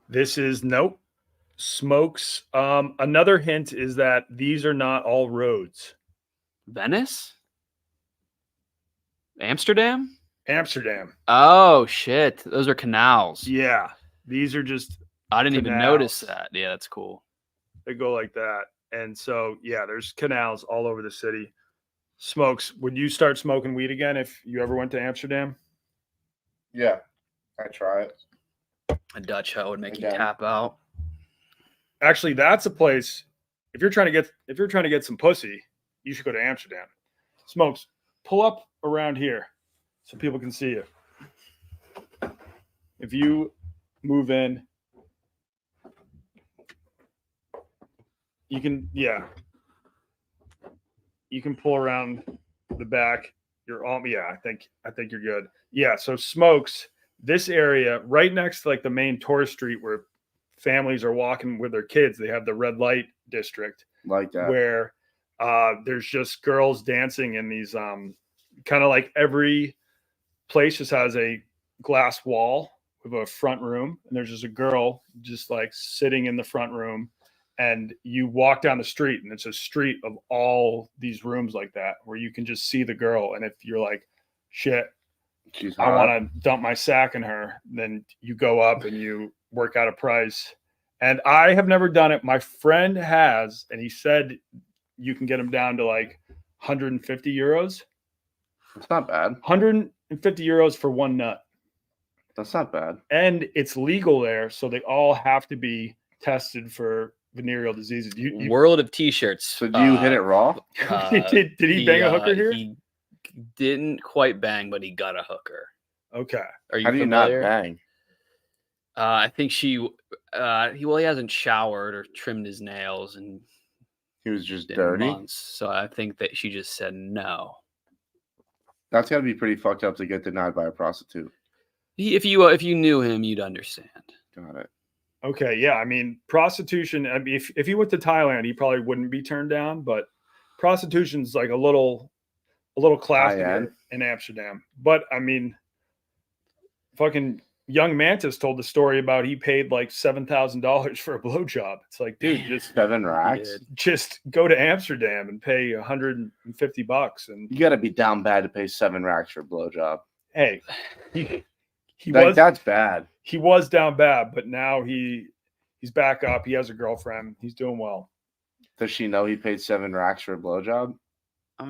This is nope. Smokes. Another hint is that these are not all roads. Venice? Amsterdam? Amsterdam. Oh shit. Those are canals. Yeah. These are just I didn't even notice that. Yeah, that's cool. They go like that. And so yeah, there's canals all over the city. Smokes. Would you start smoking weed again if you ever went to Amsterdam? Yeah. I try it. A Dutch hut would make you Okay. tap out. Actually, that's a place. If you're trying to get some pussy, you should go to Amsterdam. Smokes, pull up around here so people can see you. If you move in, you can pull around the back. You're all I think you're good. Yeah, so Smokes, this area right next to like the main tourist street where families are walking with their kids, they have the red light district Like that. where there's just girls dancing in these kind of like every place just has a glass wall with a front room, and there's just a girl just like sitting in the front room, and you walk down the street and it's a street of all these rooms like that where you can just see the girl, and if you're like, shit, I want to dump my sack in her, then you go up and you work out a price. And I have never done it. My friend has, and he said you can get them down to like 150 euros. That's not bad. 150 euros for one nut. That's not bad. And it's legal there, so they all have to be tested for venereal diseases. World of t-shirts. So do you hit it raw? Did he bang a hooker here? He didn't quite bang, but he got a hooker. Okay. Are you How do you familiar? not bang? I think he hasn't showered or trimmed his nails in He was just dirty. months, so I think that she just said no. That's got to be pretty fucked up to get denied by a prostitute. If you knew him, you'd understand. Got it. Okay, yeah. I mean, prostitution. I mean, if he went to Thailand, he probably wouldn't be turned down. But prostitution's like a little classier in Amsterdam. But I mean, fucking Young Mantis told the story about he paid like $7,000 for a blowjob. It's like, dude, just 7 racks. Just go to Amsterdam and pay $150, and You got to be down bad to pay 7 racks for a blowjob. hey, that's bad. He was down bad, but now he's back up. He has a girlfriend. He's doing well. Does she know he paid 7 racks for a blowjob?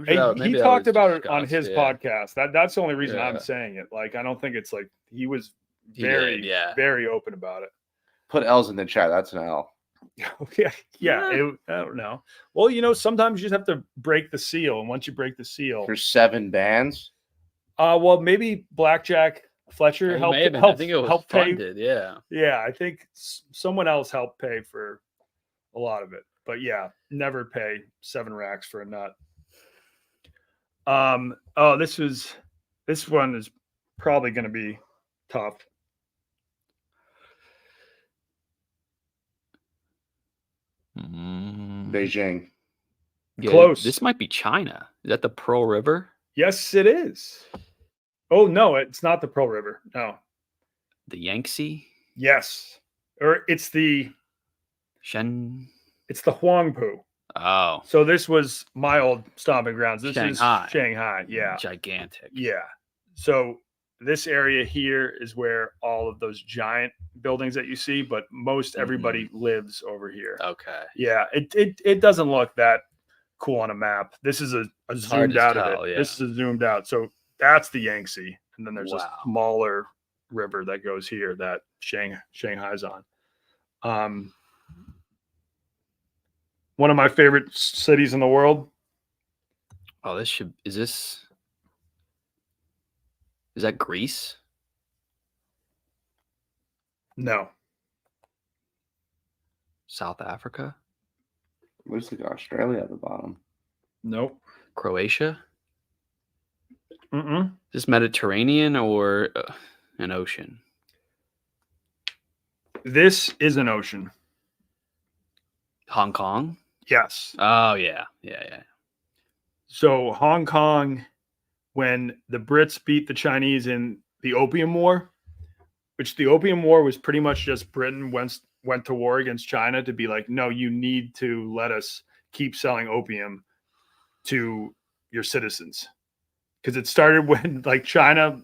He talked about it on his podcast. That's the only reason I'm saying it. Like, I don't think it's like he was very open about it. Put L's in the chat. That's an L. I don't know. Well, sometimes you just have to break the seal, and once you break the seal, For 7 bands? well, maybe Blackjack Fletcher helped. I think it was funded. Pay. Yeah, I think someone else helped pay for a lot of it. But yeah, never pay 7 racks for a nut. This one is probably going to be tough. Beijing. Yeah, Close. This might be China. Is that the Pearl River? Yes, it is. Oh no, it's not the Pearl River. No. The Yangtze? Yes, or it's the Shen. It's the Huangpu. Oh. So this was my old stomping grounds. This Shanghai. is Shanghai. Yeah. Gigantic. Yeah. So this area here is where all of those giant buildings that you see, but most everybody lives over here. Okay. Yeah. It doesn't look that cool on a map. This is a zoomed out of it. Yeah. This is a zoomed out. So that's the Yangtze. And then there's a Wow. smaller river that goes here that Shanghai's on. One of my favorite cities in the world. Oh, is that Greece? No. South Africa? Looks like Australia at the bottom. Nope. Croatia? Mm-mm. Is this Mediterranean or an ocean? This is an ocean. Hong Kong? Yes. Oh, yeah. So Hong Kong, when the Brits beat the Chinese in the Opium War, which the Opium War was pretty much just Britain went to war against China to be like, no, you need to let us keep selling opium to your citizens. Because it started when like China,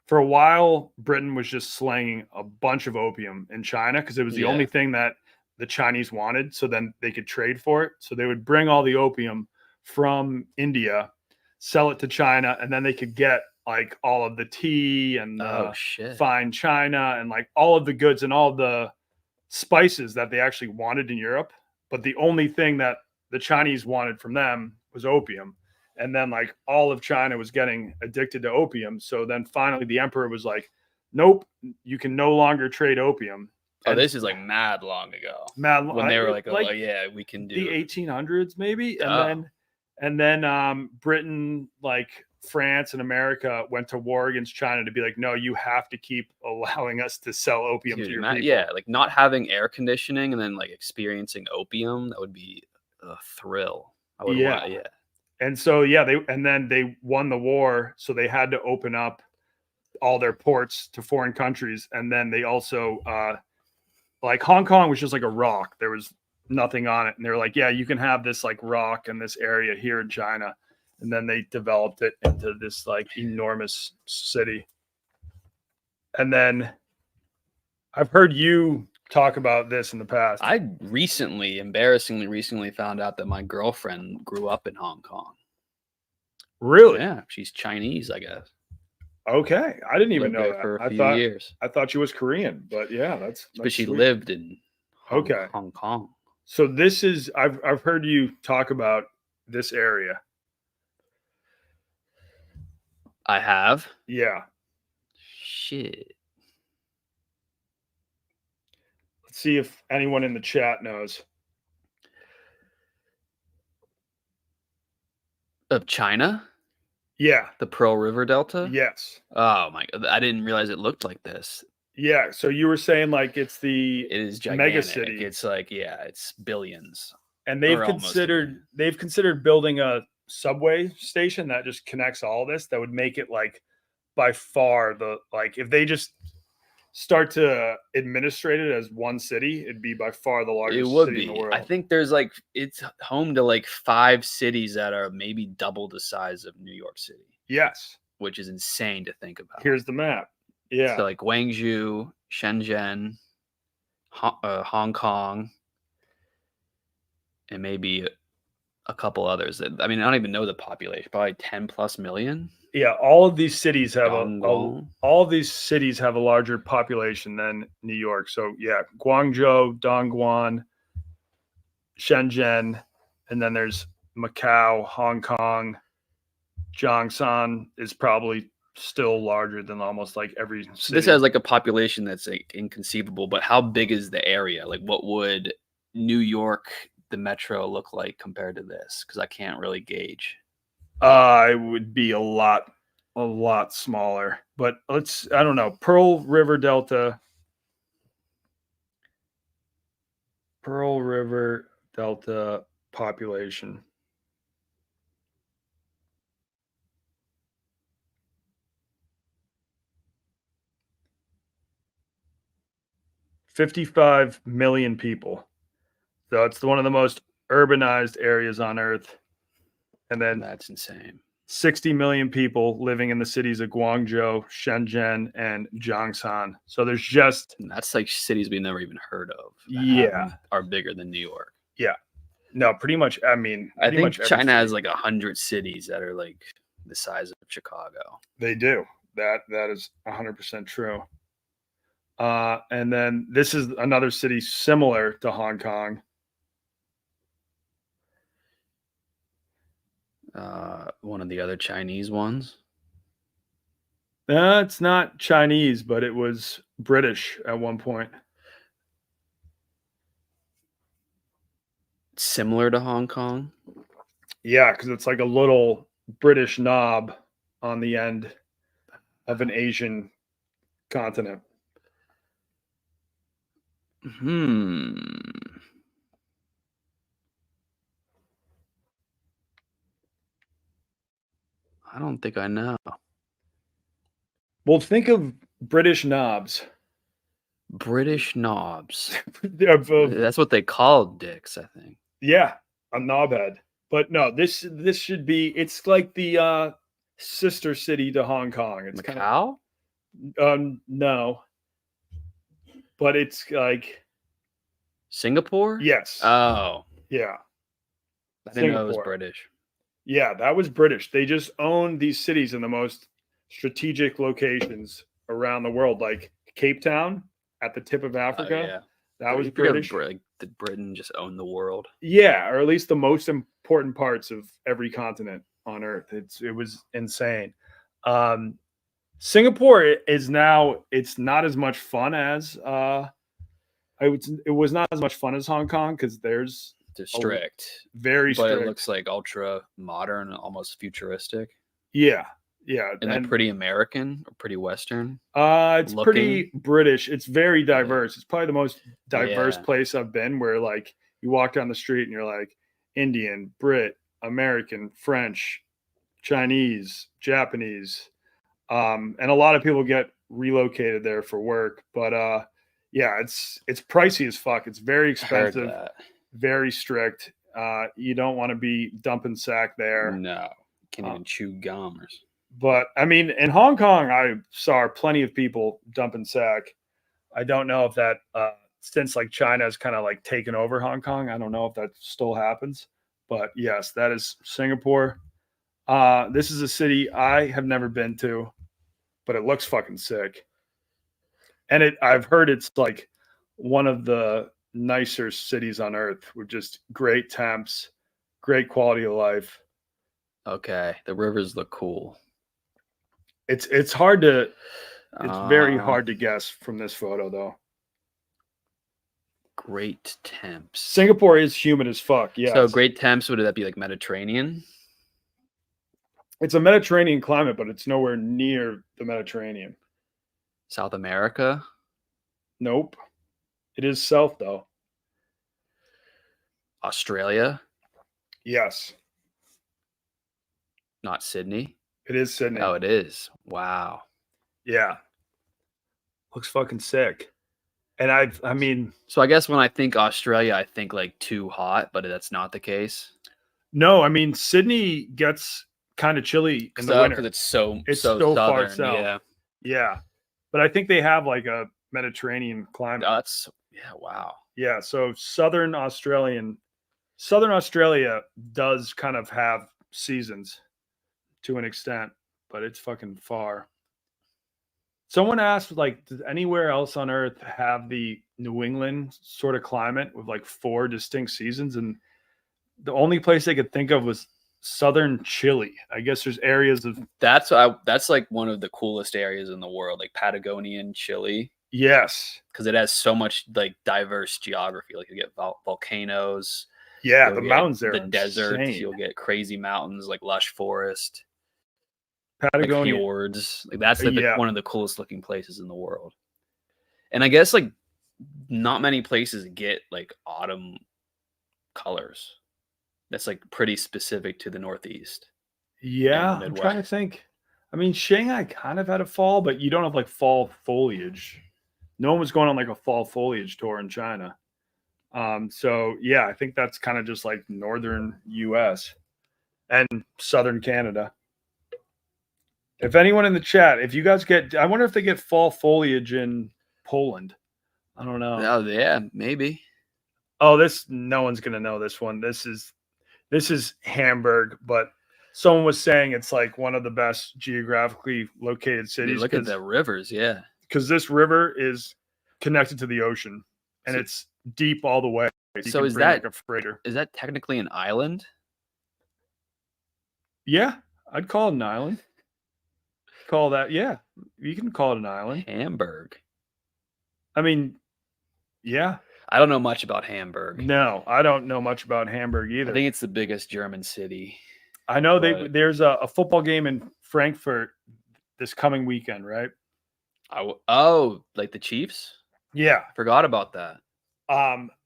for a while, Britain was just slanging a bunch of opium in China because it was the only thing that the Chinese wanted. So then they could trade for it. So they would bring all the opium from India, sell it to China, and then they could get like all of the tea and Oh the shit. fine china and like all of the goods and all the spices that they actually wanted in Europe. But the only thing that the Chinese wanted from them was opium. And then like all of China was getting addicted to opium. So then finally the emperor was like, nope, you can no longer trade opium. Oh, And this is like mad long ago. mad, When they were like, oh, like yeah, we can do the 1800s maybe. Oh. And then Britain, like France and America went to war against China to be like, no, you have to keep allowing us to sell opium to your people. Yeah, like not having air conditioning and then like experiencing opium, that would be a thrill. I would want, yeah. And so they won the war, so they had to open up all their ports to foreign countries. And then they also like Hong Kong was just like a rock. There was nothing on it. And they were like, yeah, you can have this like rock in this area here in China. And then they developed it into this like enormous city. And then I've heard you talk about this in the past. I embarrassingly recently found out that my girlfriend grew up in Hong Kong. Really? Yeah, she's Chinese, I guess. Okay, I didn't even Lived know there that. for a few years. I thought she was Korean, but yeah, that's But she sweet. lived in Okay. Hong Kong. So this is I've heard you talk about this area. I have. Yeah. Shit. Let's see if anyone in the chat knows. Of China? Yeah. The Pearl River Delta? Yes. Oh my god. I didn't realize it looked like this. Yeah. So you were saying like it is gigantic. mega city. It's like, yeah, it's billions. And they've considered building a subway station that just connects all this. That would make it like by far if they just start to administrate it as one city, it'd be by far the largest city in the world. I think there's like, it's home to like 5 cities that are maybe double the size of New York City. Yes. Which is insane to think about. Here's the map. Yeah. So like Guangzhou, Shenzhen, Hong Kong, and maybe a couple others. I mean, I don't even know the population. Probably 10 plus million. Yeah, all of these cities have all of these cities have a larger population than New York. So yeah, Guangzhou, Dongguan, Shenzhen, and then there's Macau, Hong Kong. Zhongshan is probably still larger than almost like every city. This has like a population that's like inconceivable, but how big is the area? Like what would New York, the metro, look like compared to this? Because I can't really gauge. It would be a lot smaller, but I don't know. Pearl River Delta population. $55 million people. So it's one of the most urbanized areas on Earth. And then that's insane. 60 million people living in the cities of Guangzhou, Shenzhen, and Zhongshan. So that's like cities we've never even heard of. Yeah. Are bigger than New York. Yeah. No, pretty much. I mean, I think China has like 100 cities that are like the size of Chicago. They do. That is 100% true. And then this is another city similar to Hong Kong. One of the other Chinese ones. It's not Chinese, but it was British at one point. Similar to Hong Kong? Yeah, because it's like a little British knob on the end of an Asian continent. I don't think I know. Well, think of British knobs. British knobs. That's what they called dicks, I think. Yeah, a knobhead. But no, this should be. It's like the sister city to Hong Kong. It's Macau? No, but it's like Singapore. Yes. Oh, yeah. I didn't know it was British. Yeah, that was British. They just owned these cities in the most strategic locations around the world, like Cape Town at the tip of Africa. Yeah. That was You forget British. like, did Britain just own the world? Yeah, or at least the most important parts of every continent on Earth. It was insane. Singapore is now, it's not as much fun as it was not as much fun as Hong Kong because They're strict, very but strict. it looks like ultra modern, almost futuristic. Yeah. And like pretty American or pretty Western. It's looking. Pretty British. It's very diverse. It's probably the most diverse place I've been, where like you walk down the street and you're like Indian, Brit, American, French, Chinese, Japanese. And a lot of people get relocated there for work. But yeah, it's pricey as fuck. It's very expensive, very strict. You don't want to be dumping sack there. No, can't even chew gum or something. But I mean, in Hong Kong, I saw plenty of people dumping sack. I don't know if that, since like China has kind of like taken over Hong Kong, I don't know if that still happens. But yes, that is Singapore. This is a city I have never been to, but it looks fucking sick. And I've heard it's like one of the nicer cities on earth with just great temps, great quality of life. Okay, the rivers look cool. It's hard to, it's very hard to guess from this photo though. Great temps. Singapore is humid as fuck. Yeah. So great temps, would that be like Mediterranean? It's a Mediterranean climate, but it's nowhere near the Mediterranean. South America? Nope. It is south though. Australia? Yes. Not Sydney? It is Sydney. Oh, it is. Wow. Yeah. Looks fucking sick. And I mean, so I guess when I think Australia, I think like too hot, but that's not the case. No, I mean, Sydney gets kind of chilly in the winter because it's so far southern. south. Yeah. But I think they have like a Mediterranean climate. Wow. Yeah. So Southern Australia does kind of have seasons to an extent, but it's fucking far. Someone asked, like, does anywhere else on Earth have the New England sort of climate with like 4 distinct seasons? And the only place they could think of was southern Chile. I guess there's areas of that's like one of the coolest areas in the world, like Patagonian Chile. Yes, because it has so much like diverse geography. Like you get volcanoes. Yeah, the mountains there. The desert. You'll get crazy mountains, like lush forest. Patagonia, like fjords. Like that's one of the coolest looking places in the world. And I guess like not many places get like autumn colors. That's like pretty specific to the Northeast. Yeah, I'm trying to think. I mean, Shanghai kind of had a fall, but you don't have like fall foliage. No one was going on like a fall foliage tour in China. So yeah, I think that's kind of just like northern US and southern Canada. If anyone in the chat, if you guys I wonder if they get fall foliage in Poland. I don't know. Oh yeah, maybe. Oh, no one's gonna know this one. This is Hamburg, but someone was saying it's like one of the best geographically located cities. Look at the rivers, yeah. Because this river is connected to the ocean and it's deep all the way. So is that like a freighter? Is that technically an island? Yeah, I'd call it an island. Call that, yeah. You can call it an island. Hamburg. I mean, yeah. I don't know much about Hamburg. No, I don't know much about Hamburg either. I think it's the biggest German city. I know there's a football game in Frankfurt this coming weekend, right? Like the Chiefs? Yeah. Forgot about that.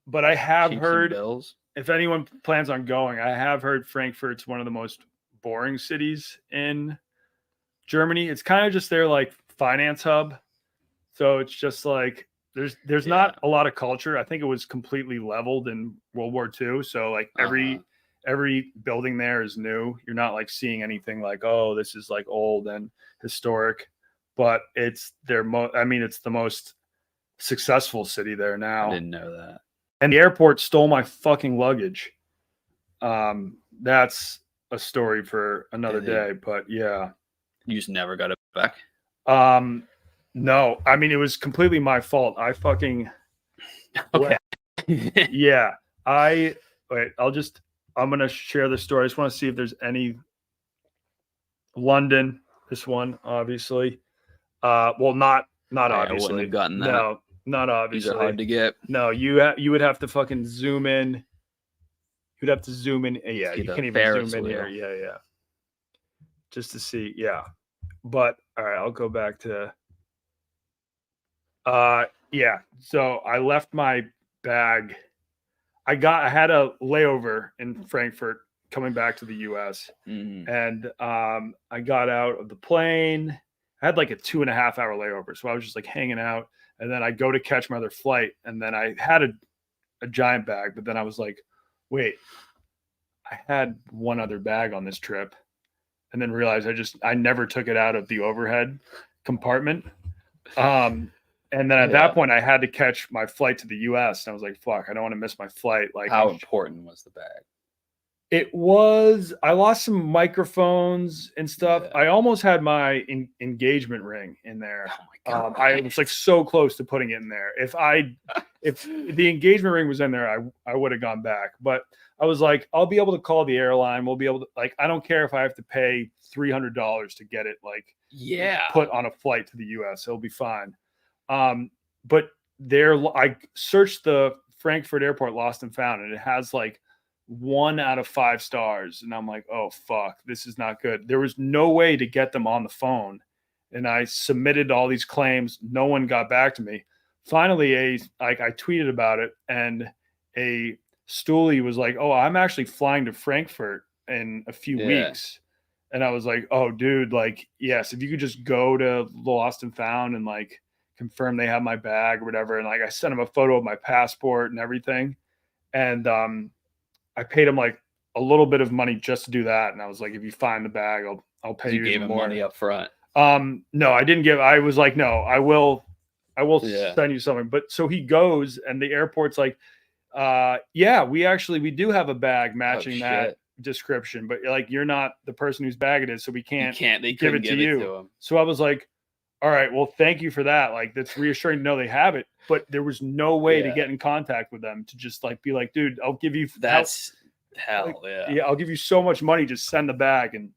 But I have heard, Bills. If anyone plans on going, I have heard Frankfurt's one of the most boring cities in Germany. It's kind of just their like finance hub. So it's just like there's not a lot of culture. I think it was completely leveled in World War II. So like every building there is new. You're not like seeing anything like, oh, this is like old and historic. But it's it's the most successful city there now. I didn't know that. And the airport stole my fucking luggage. That's a story for another day. But yeah. You just never got back? No. I mean, it was completely my fault. I fucking Okay. yeah. I'm gonna share the story. I just want to see if there's any London. This one, obviously. Well, not I obviously. wouldn't have gotten that. No, not obviously. These are hard to get. No, you would have to fucking zoom in. You'd have to zoom in. Yeah, you can't even zoom in here. Yeah. Just to see. Yeah. But all right, I'll go back to yeah. So I left my bag. I had a layover in Frankfurt coming back to the US. And I got out of the plane. I had like a 2.5 hour layover. So I was just like hanging out. And then I go to catch my other flight. And then I had a giant bag, but then I was like, wait, I had one other bag on this trip. And then realized I never took it out of the overhead compartment. And then at that point, I had to catch my flight to the US. And I was like, fuck, I don't want to miss my flight. Like, how important was the bag? I lost some microphones and stuff. I almost had my engagement ring in there. Oh my God. I was like so close to putting it in there. If the engagement ring was in there, I would have gone back. But I was like, I'll be able to call the airline. We'll be able to, like, I don't care if I have to pay $300 to get it, like, put on a flight to the US. It'll be fine. But I searched the Frankfurt airport lost and found, and it has like 1 out of 5 stars. And I'm like, oh fuck, this is not good. There was no way to get them on the phone. And I submitted all these claims. No one got back to me. Finally, I tweeted about it, and a stoolie was like, oh, I'm actually flying to Frankfurt in a few weeks. And I was like, oh dude, like, yes, if you could just go to Lost and Found and like confirm they have my bag or whatever. And like, I sent him a photo of my passport and everything. And I paid him like a little bit of money just to do that. And I was like, if you find the bag, I'll pay you gave him more money up front. No, I didn't give. I was like, no, I will send you something. But so he goes, and the airport's like, yeah, we do have a bag matching that description, but like, you're not the person whose bag it is, so we can't They give it to you. So I was like, all right, well, thank you for that. Like, that's reassuring to know they have it, but there was no way to get in contact with them to just like be like, dude, I'll give you I'll give you so much money, just send the bag. And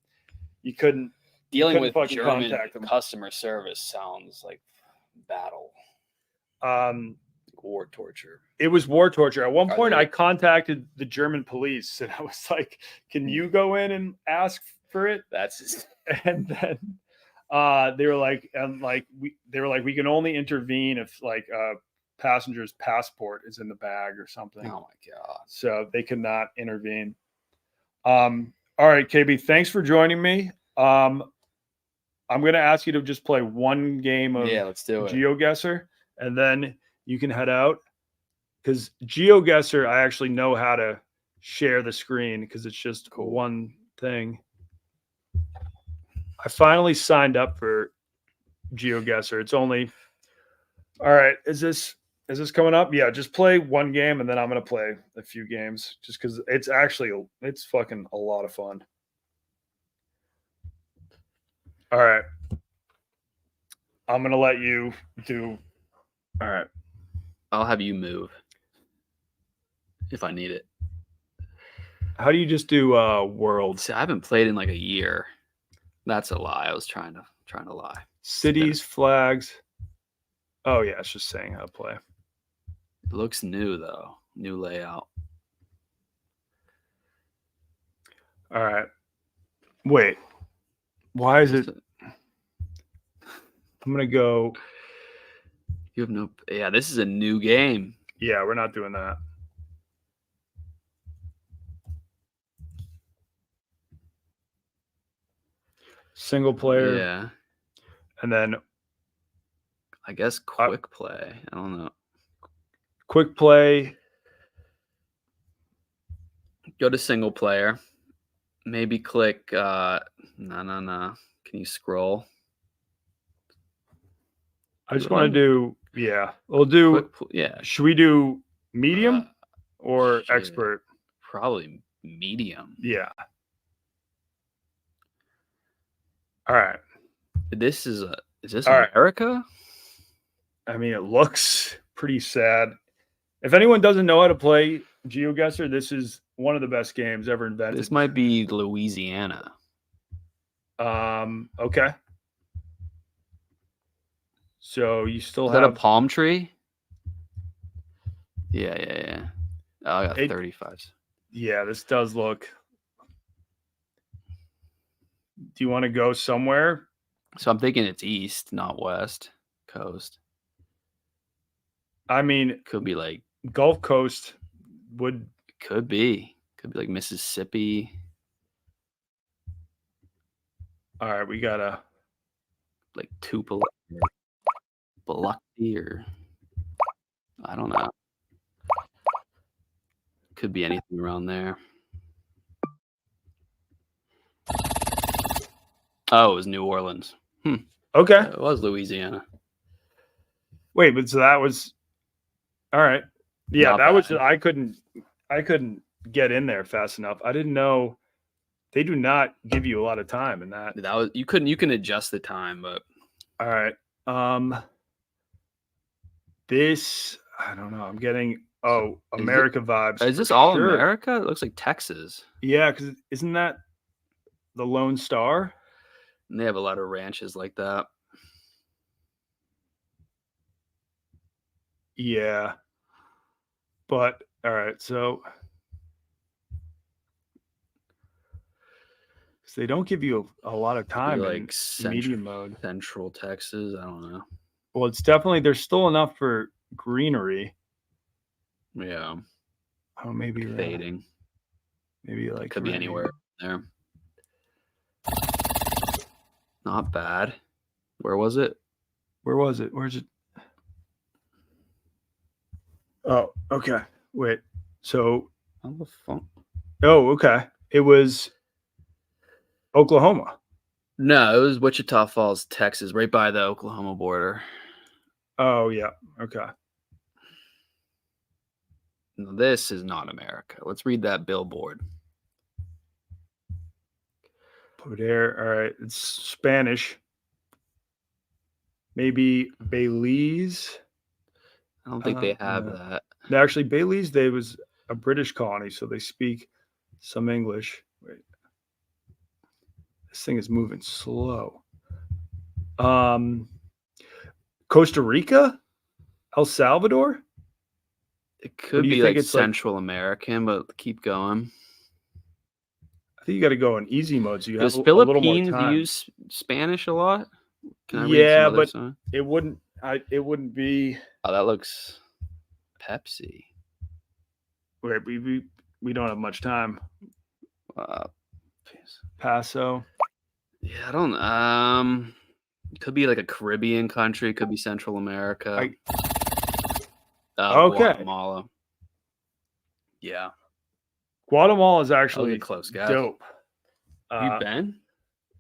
you couldn't. Dealing with German customer service sounds like battle. War torture. It was war torture. At one point, I contacted the German police, and I was like, can you go in and ask for it? And then they were like, we can only intervene if like a passenger's passport is in the bag or something. Oh my God. So they could not intervene. All right, KB, thanks for joining me. I'm going to ask you to just play one game of let's do it. Geoguesser, and then you can head out. Because Geoguesser, I actually know how to share the screen because it's just one thing. I finally signed up for Geoguesser. It's only all right. Is this coming up? Yeah, just play one game, and then I'm gonna play a few games just because it's fucking a lot of fun. All right. I'm gonna let you do. All right. I'll have you move if I need it. How do you just do world? See, I haven't played in like a year. That's a lie. I was trying to lie. Cities, flags. Oh yeah, it's just saying how to play. It looks new though. New layout. All right. Wait. Why is it? I'm gonna go. You have no. Yeah, this is a new game. Yeah, we're not doing that. Single player. Yeah. And then I guess quick play. I don't know. Quick play. Go to single player. Maybe click no. Can you scroll? I just want to do We'll do Should we do medium or expert? Probably medium. Yeah. All right. This is this All right. America? I mean, it looks pretty sad. If anyone doesn't know how to play Geoguesser, this is one of the best games ever invented. This might be Louisiana. Okay. So you still Is have that a palm tree? Yeah. Oh, I got 35s. Yeah, this does look. Do you want to go somewhere? So I'm thinking it's east, not west coast. I mean, Could be like Gulf Coast would. Could be like Mississippi. All right, we gotta like Tupelo, Biloxi, or I don't know. Could be anything around there. Oh, it was New Orleans. Okay. It was Louisiana. Wait, but so that was all right. Yeah, Not that was. bad. I couldn't get in there fast enough. I didn't know they do not give you a lot of time in that. That was you can adjust the time, but All right. This I don't know. I'm getting America vibes. is this for all sure. America? It looks like Texas. Yeah, because isn't that the Lone Star? And they have a lot of ranches like that. Yeah. But all right, so they don't give you a lot of time Like in medium mode. Central Texas. I don't know. Well, it's definitely there's still enough for greenery. Yeah. Oh, maybe Fading. Maybe like Could be anywhere there. Not bad. Where was it? Where was it? Where's it? Oh, okay. Wait. So. Oh, okay. It was Oklahoma. No, it was Wichita Falls, Texas, right by the Oklahoma border. Oh, yeah. Okay. This is not America. Let's read that billboard. Poder. All right. It's Spanish. Maybe Belize. I don't think they have that. No, actually, Belize, they was a British colony, so they speak some English. Wait. This thing is moving slow. Costa Rica? El Salvador? It could be like Central American, but keep going. I think you got to go in easy mode. So you Does have a little more Philippines time. use Spanish a lot? Can I read some other stuff? It wouldn't. It wouldn't be. Oh, that looks Pepsi. Wait, we don't have much time. Paso. Yeah, I don't. It could be like a Caribbean country. It could be Central America. Okay. Guatemala. Yeah. Guatemala is actually close, guys. dope. You been?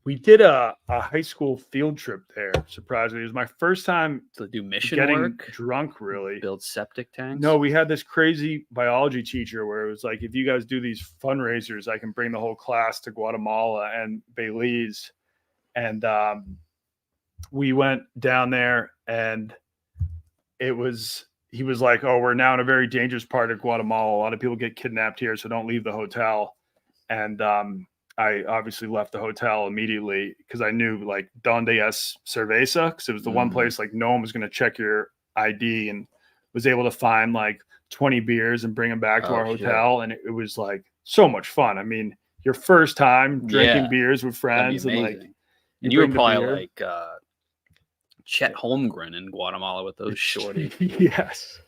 We did a high school field trip there. Surprisingly, it was my first time to do mission getting work. Drunk, really. Build septic tanks. No, we had this crazy biology teacher where it was like, if you guys do these fundraisers, I can bring the whole class to Guatemala and Belize. And we went down there, and he was like, "Oh, we're now in a very dangerous part of Guatemala. A lot of people get kidnapped here, so don't leave the hotel." And I obviously left the hotel immediately because I knew like donde es cerveza, because it was the one place like no one was going to check your ID, and was able to find like 20 beers and bring them back to our hotel. And it was like so much fun. I mean, your first time drinking beers with friends, and like you were probably like Chet Holmgren in Guatemala with those shorty. Yes.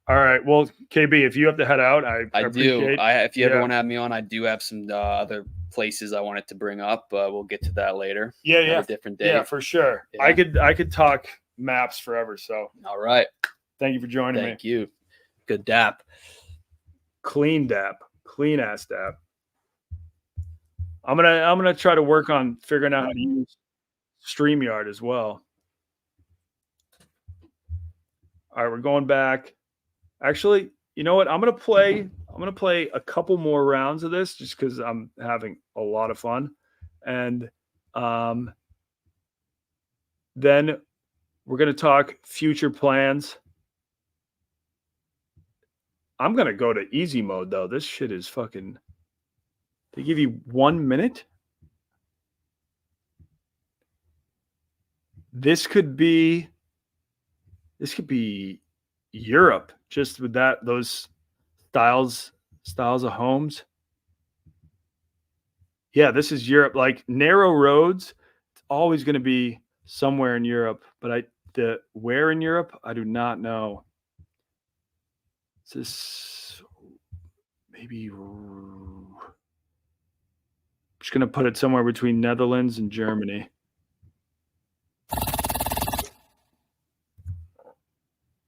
All right. Well, KB, if you have to head out, I do. If you ever want to have me on, I do have some other places I wanted to bring up. We'll get to that later. Yeah. A different day. Yeah, for sure. Yeah. I could talk maps forever. So. All right. Thank you for joining me. Thank you. Good dap. Clean dap. Clean ass dap. I'm gonna try to work on figuring out how to use StreamYard as well. All right, we're going back. Actually, you know what? I'm gonna play a couple more rounds of this just because I'm having a lot of fun. And Then we're going to talk future plans. I'm going to go to easy mode, though. This shit is fucking... They give you 1 minute? This could be Europe, just with those styles of homes. Yeah, this is Europe. Like narrow roads, it's always going to be somewhere in Europe, but where in Europe, I do not know. Is this maybe... I'm just going to put it somewhere between Netherlands and Germany.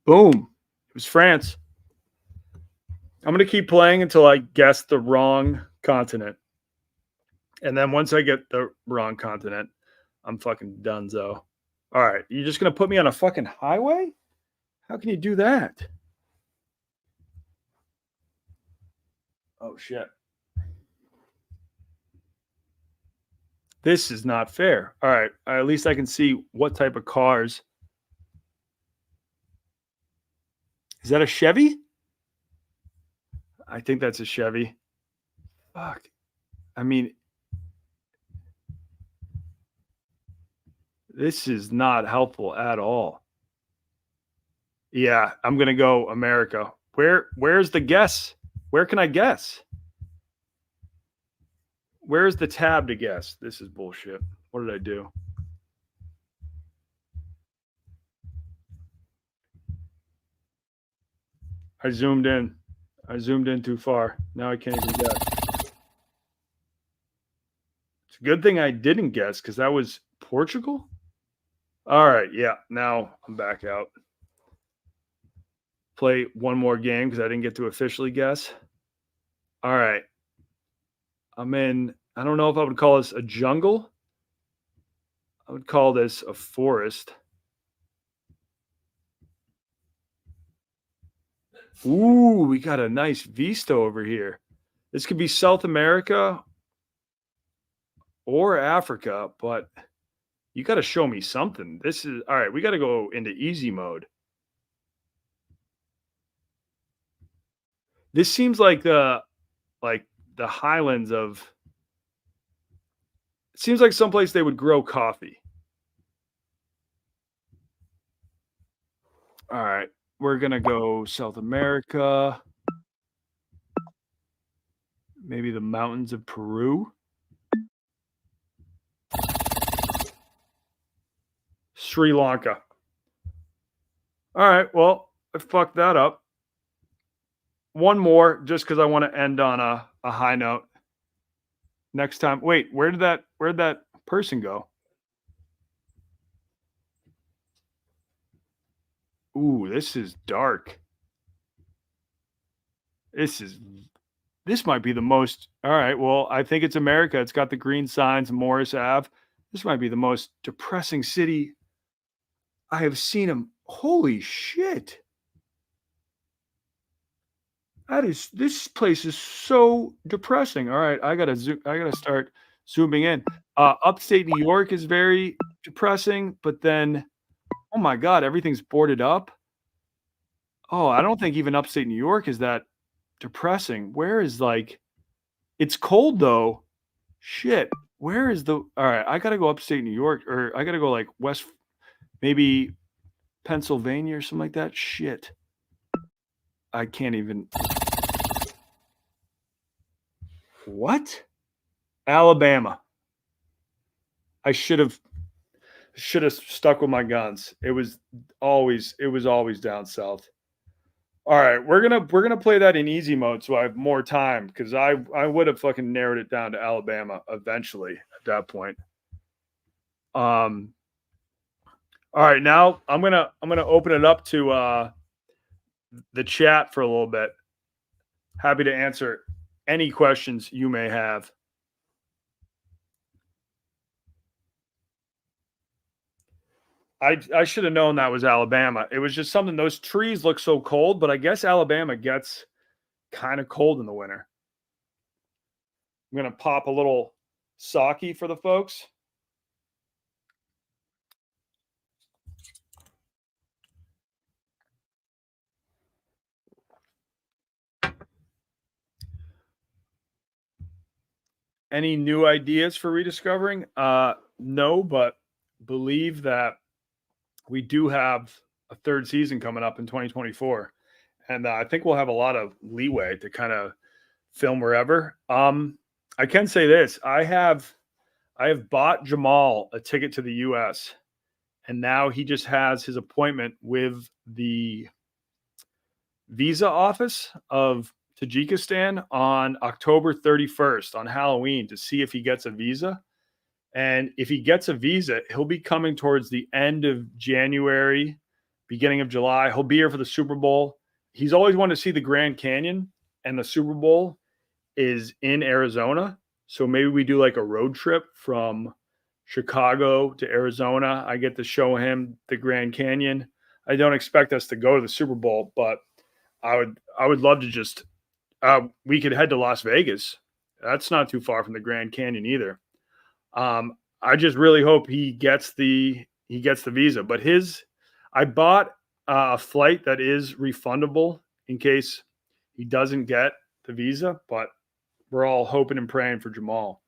Boom. It was France. I'm going to keep playing until I guess the wrong continent. And then once I get the wrong continent, I'm fucking donezo. All right. You're just going to put me on a fucking highway? How can you do that? Oh, shit. This is not fair. All right. At least I can see what type of cars. Is that a Chevy? I think that's a Chevy. Fuck. I mean, this is not helpful at all. Yeah, I'm going to go America. Where's the guess? Where can I guess? Where's the tab to guess? This is bullshit. What did I do? I zoomed in. I zoomed in too far. Now I can't even guess. It's a good thing I didn't guess because that was Portugal. All right. Yeah. Now I'm back out. Play one more game because I didn't get to officially guess. All right. I'm in, I don't know if I would call this a jungle. I would call this a forest. Ooh, we got a nice vista over here. This could be South America or Africa, but you got to show me something. This is all right. We got to go into easy mode. This seems like the highlands of. It seems like someplace they would grow coffee. All right, we're gonna go South America. Maybe the mountains of Peru. Sri Lanka. All right, well, I fucked that up. One more, just because I want to end on a high note. Next time. Wait, where'd that person go? Ooh, this is dark. This might be the most. All right, well, I think it's America. It's got the green signs, Morris Ave. This might be the most depressing city I have seen him. Holy shit. This place is so depressing. All right, I gotta start zooming in. Upstate New York is very depressing, but then, oh my God, everything's boarded up. Oh, I don't think even upstate New York is that depressing. Where is it's cold though. Shit. Where is all right, I gotta go upstate New York, or I gotta go west, maybe Pennsylvania or something like that. Shit. I can't even. What? Alabama. I should have stuck with my guns. It was always down south. All right, we're gonna play that in easy mode so I have more time, because I would have fucking narrowed it down to Alabama eventually at that point. All right, now I'm gonna open it up to the chat for a little bit. Happy to answer any questions you may have. I should have known that was Alabama. It was just something, those trees look so cold, but I guess Alabama gets kind of cold in the winter. I'm going to pop a little sake for the folks. any new ideas for rediscovering? No, but believe that we do have a third season coming up in 2024, and I think we'll have a lot of leeway to kind of film wherever. I can say this: I have bought Jamal a ticket to the U.S., and now he just has his appointment with the visa office of Tajikistan on October 31st on Halloween to see if he gets a visa. And if he gets a visa, he'll be coming towards the end of January, beginning of July. He'll be here for the Super Bowl. He's always wanted to see the Grand Canyon, and the Super Bowl is in Arizona. So maybe we do like a road trip from Chicago to Arizona. I get to show him the Grand Canyon. I don't expect us to go to the Super Bowl, but I would love to just we could head to Las Vegas. That's not too far from the Grand Canyon either. I just really hope he gets the visa. But I bought a flight that is refundable in case he doesn't get the visa. But we're all hoping and praying for Jamal.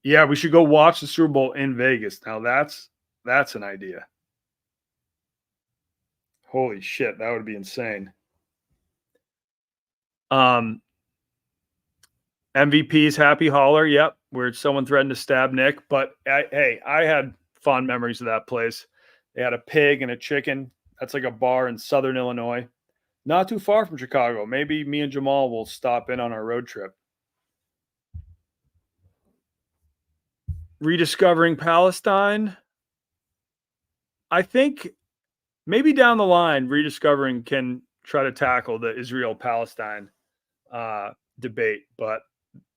Yeah, we should go watch the Super Bowl in Vegas. Now that's an idea. Holy shit, that would be insane. MVP's Happy Holler. Yep, where someone threatened to stab Nick. But I had fond memories of that place. They had a pig and a chicken. That's like a bar in Southern Illinois. Not too far from Chicago. Maybe me and Jamal will stop in on our road trip. Rediscovering Palestine. I think maybe down the line, Rediscovering can try to tackle the Israel-Palestine debate, but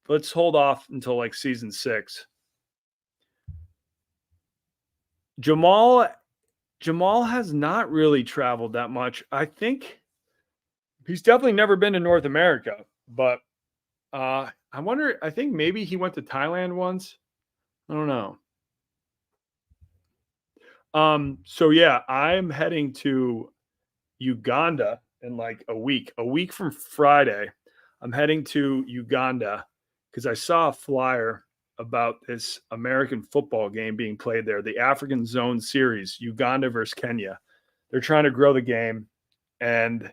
let's hold off until like season 6. Jamal has not really traveled that much. I think he's definitely never been to North America, but I wonder, I think maybe he went to Thailand once. I don't know. So yeah, I'm heading to Uganda in like a week from Friday. I'm heading to Uganda because I saw a flyer about this American football game being played there, the African Zone Series, Uganda versus Kenya. They're trying to grow the game, and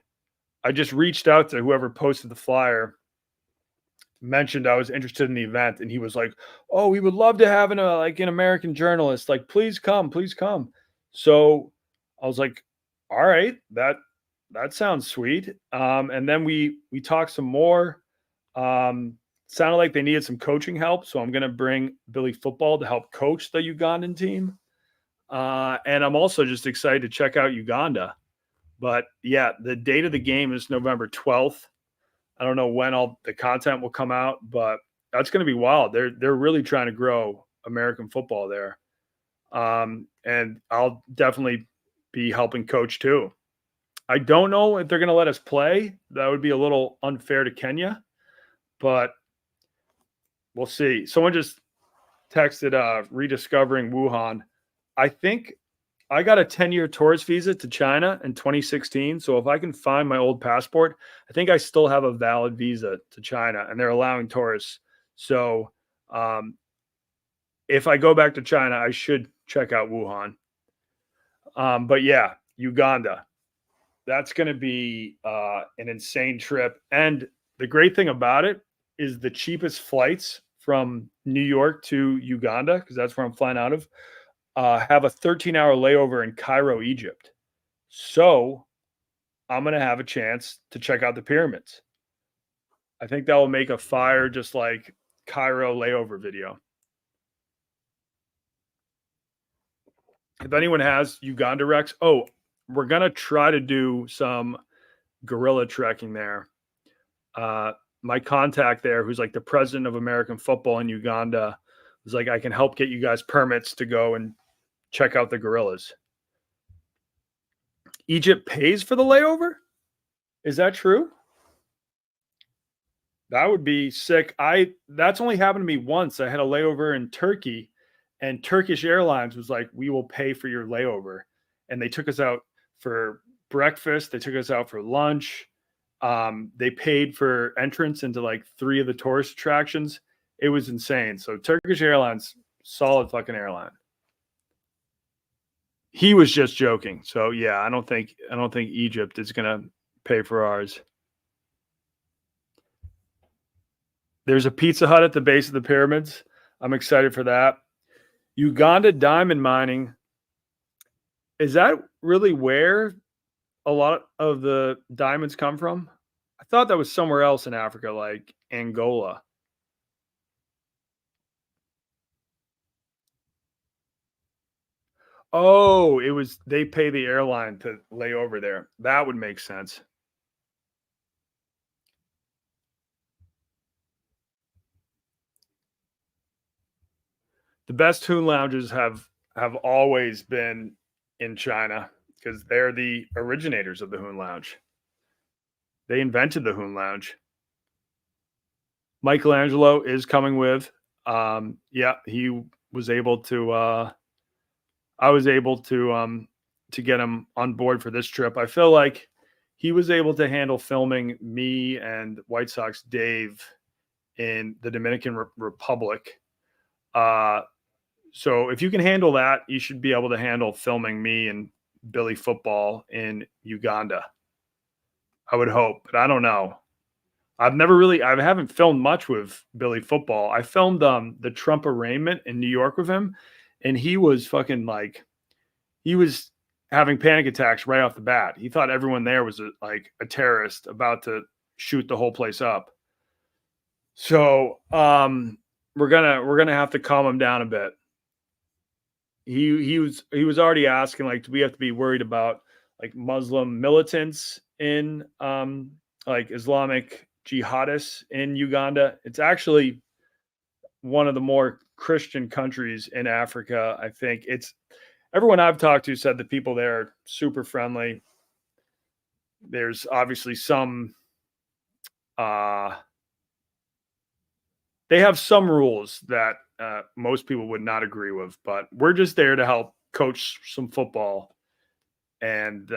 I just reached out to whoever posted the flyer, mentioned I was interested in the event, and he was like, "Oh, we would love to have an American journalist. Like, please come." So I was like, "All right, that sounds sweet." And then we talked some more. Sounded like they needed some coaching help, so I'm going to bring Billy Football to help coach the Ugandan team. And I'm also just excited to check out Uganda. But yeah, the date of the game is November 12th. I don't know when all the content will come out, but that's going to be wild. They're really trying to grow American football there. And I'll definitely be helping coach too. I don't know if they're going to let us play. That would be a little unfair to Kenya, but we'll see. Someone just texted rediscovering Wuhan. I think I got a 10-year tourist visa to China in 2016. So if I can find my old passport, I think I still have a valid visa to China, and they're allowing tourists. So if I go back to China, I should check out Wuhan. But yeah, Uganda. That's going to be an insane trip. And the great thing about it is the cheapest flights from New York to Uganda, because that's where I'm flying out of, have a 13-hour layover in Cairo, Egypt. So I'm going to have a chance to check out the pyramids. I think that will make a fire just like Cairo layover video. If anyone has Uganda Rex, we're going to try to do some gorilla trekking there. My contact there, who's like the president of American football in Uganda, was like, I can help get you guys permits to go and check out the gorillas. Egypt pays for the layover? Is that true? That would be sick. That's only happened to me once. I had a layover in Turkey, and Turkish Airlines was like, we will pay for your layover. And they took us out for breakfast. They took us out for lunch. They paid for entrance into like 3 of the tourist attractions. It was insane. So Turkish Airlines, solid fucking airline. He was just joking. So yeah, I don't think Egypt is gonna pay for ours. There's a Pizza Hut at the base of the pyramids. I'm excited for that. Uganda diamond mining. Is that really where a lot of the diamonds come from? I thought that was somewhere else in Africa, like Angola. Oh, it was they pay the airline to lay over there. That would make sense. The best hoon lounges have always been in China because they're the originators of the hoon lounge. They invented the hoon lounge. Michelangelo is coming with. Yeah, he was able to. I was able to get him on board for this trip. I feel like he was able to handle filming me and White Sox Dave in the Dominican Republic. So if you can handle that, you should be able to handle filming me and Billy Football in Uganda. I would hope, but I don't know. I haven't filmed much with Billy Football. I filmed the Trump arraignment in New York with him, and he was fucking like, he was having panic attacks right off the bat. He thought everyone there was a terrorist about to shoot the whole place up. So we're gonna have to calm him down a bit. He was already asking, like, do we have to be worried about like Muslim militants in like Islamic jihadists in Uganda? It's actually one of the more Christian countries in Africa. I think everyone I've talked to said the people there are super friendly. There's obviously some they have some rules that most people would not agree with, but we're just there to help coach some football and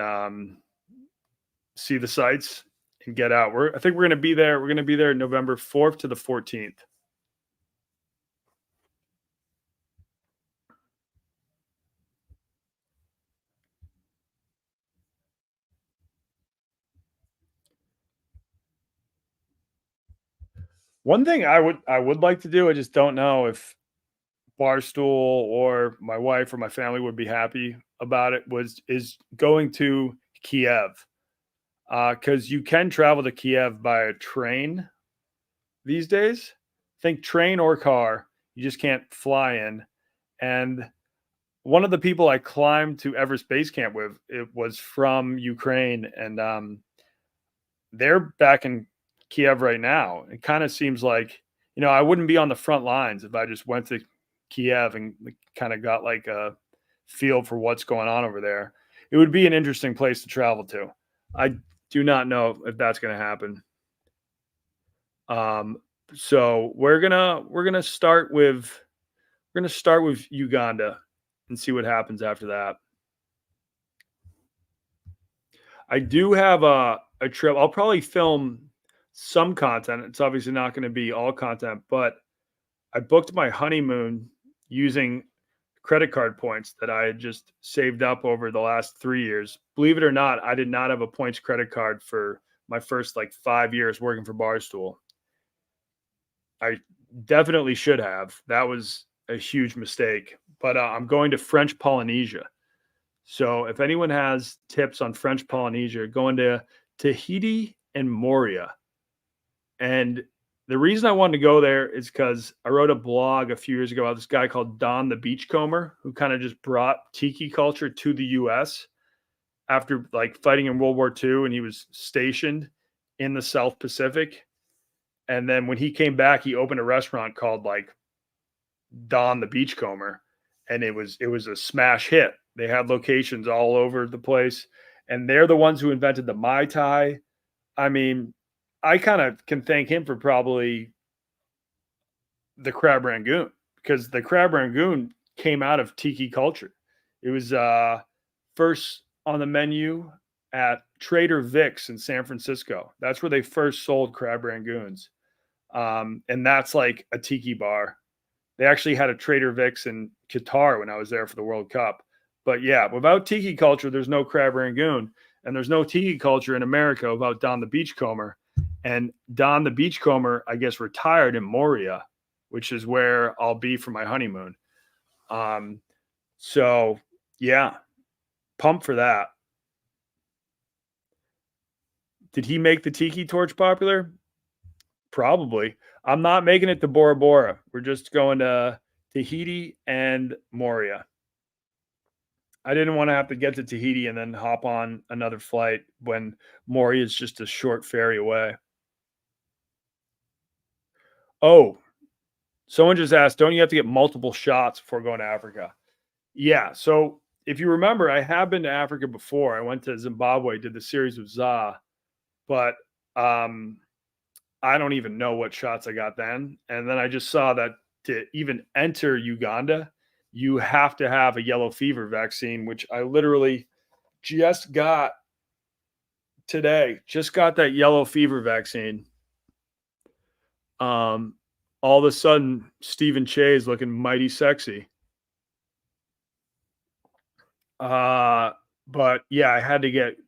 see the sights and get out. I think we're going to be there. We're going to be there November 4th to the 14th. One thing I would like to do, I just don't know if Barstool or my wife or my family would be happy about it, is going to Kiev. Because you can travel to Kiev by a train these days. Think train or car. You just can't fly in. And one of the people I climbed to Everest Base Camp with, it was from Ukraine, and they're back in Kiev right now. It kind of seems like, I wouldn't be on the front lines if I just went to Kiev and kind of got like a feel for what's going on over there. It would be an interesting place to travel to. I do not know if that's going to happen. So we're gonna start with Uganda and see what happens after that. I do have a trip. I'll probably film some content. It's obviously not going to be all content, but I booked my honeymoon using credit card points that I had just saved up over the last 3 years. Believe it or not, I did not have a points credit card for my first 5 years working for Barstool. I definitely should have. That was a huge mistake. But I'm going to French Polynesia. So if anyone has tips on French Polynesia, going to Tahiti and Moria. And the reason I wanted to go there is because I wrote a blog a few years ago about this guy called Don the Beachcomber, who kind of just brought tiki culture to the U.S. after fighting in World War II, and he was stationed in the South Pacific. And then when he came back, he opened a restaurant called Don the Beachcomber, and it was a smash hit. They had locations all over the place, and they're the ones who invented the Mai Tai. I mean, I kind of can thank him for probably the crab rangoon, because the crab rangoon came out of tiki culture. It was first on the menu at Trader Vic's in San Francisco. That's where they first sold crab rangoons. And that's like a tiki bar. They actually had a Trader Vic's in Qatar when I was there for the World Cup. But yeah, without tiki culture, there's no crab rangoon. And there's no tiki culture in America without Don the Beachcomber. And Don the Beachcomber, I guess, retired in Moria, which is where I'll be for my honeymoon. So yeah, pumped for that. Did he make the tiki torch popular? Probably. I'm not making it to Bora Bora. We're just going to Tahiti and Moria. I didn't want to have to get to Tahiti and then hop on another flight when Moria is just a short ferry away. Oh, someone just asked, don't you have to get multiple shots before going to Africa? Yeah. So if you remember, I have been to Africa before. I went to Zimbabwe, did the series with ZA, but I don't even know what shots I got then. And then I just saw that to even enter Uganda, you have to have a yellow fever vaccine, which I literally just got today. Just got that yellow fever vaccine. All of a sudden, Stephen Che is looking mighty sexy. But yeah,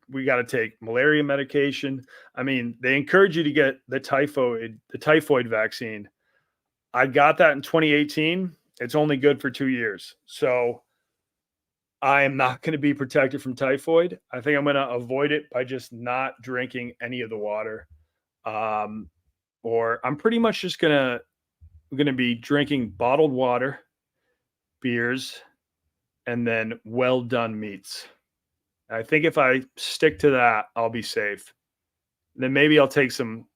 we got to take malaria medication. I mean, they encourage you to get the typhoid vaccine. I got that in 2018. It's only good for 2 years. So I am not going to be protected from typhoid. I think I'm going to avoid it by just not drinking any of the water. Or I'm pretty much just going to be drinking bottled water, beers, and then well done meats. I think if I stick to that, I'll be safe. And then maybe I'll take some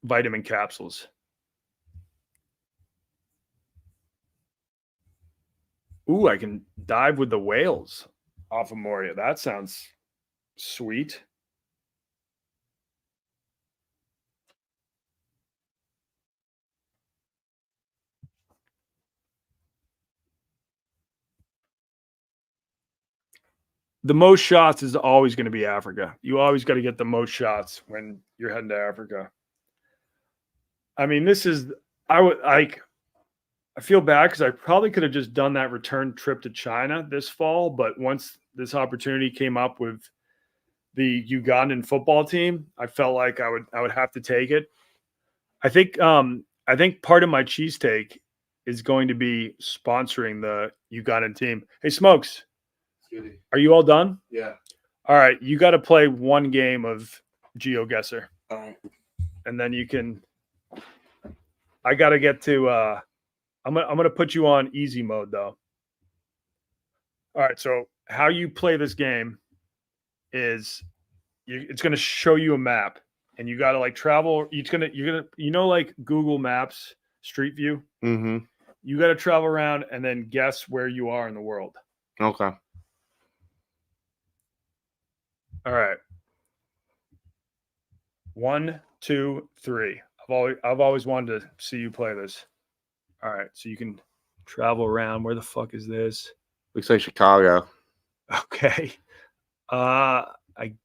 vitamin capsules. Ooh, I can dive with the whales off of Moria. That sounds sweet. The most shots is always going to be Africa. You always got to get the most shots when you're heading to Africa. I mean, I feel bad because I probably could have just done that return trip to China this fall. But once this opportunity came up with the Ugandan football team, I felt like I would have to take it. I think part of my cheesesteak is going to be sponsoring the Ugandan team. Hey, Smokes. Are you all done? Yeah. All right. You got to play one game of Geoguesser. All right. And then you can. I got to get to. I'm gonna put you on easy mode though. All right. So how you play this game is, it's gonna show you a map, and you got to like travel. You're gonna like Google Maps Street View. Mm-hmm. You got to travel around and then guess where you are in the world. Okay. All right. 1, 2, 3. I've always wanted to see you play this. All right, so you can travel around. Where the fuck is this? Looks like Chicago. Okay. I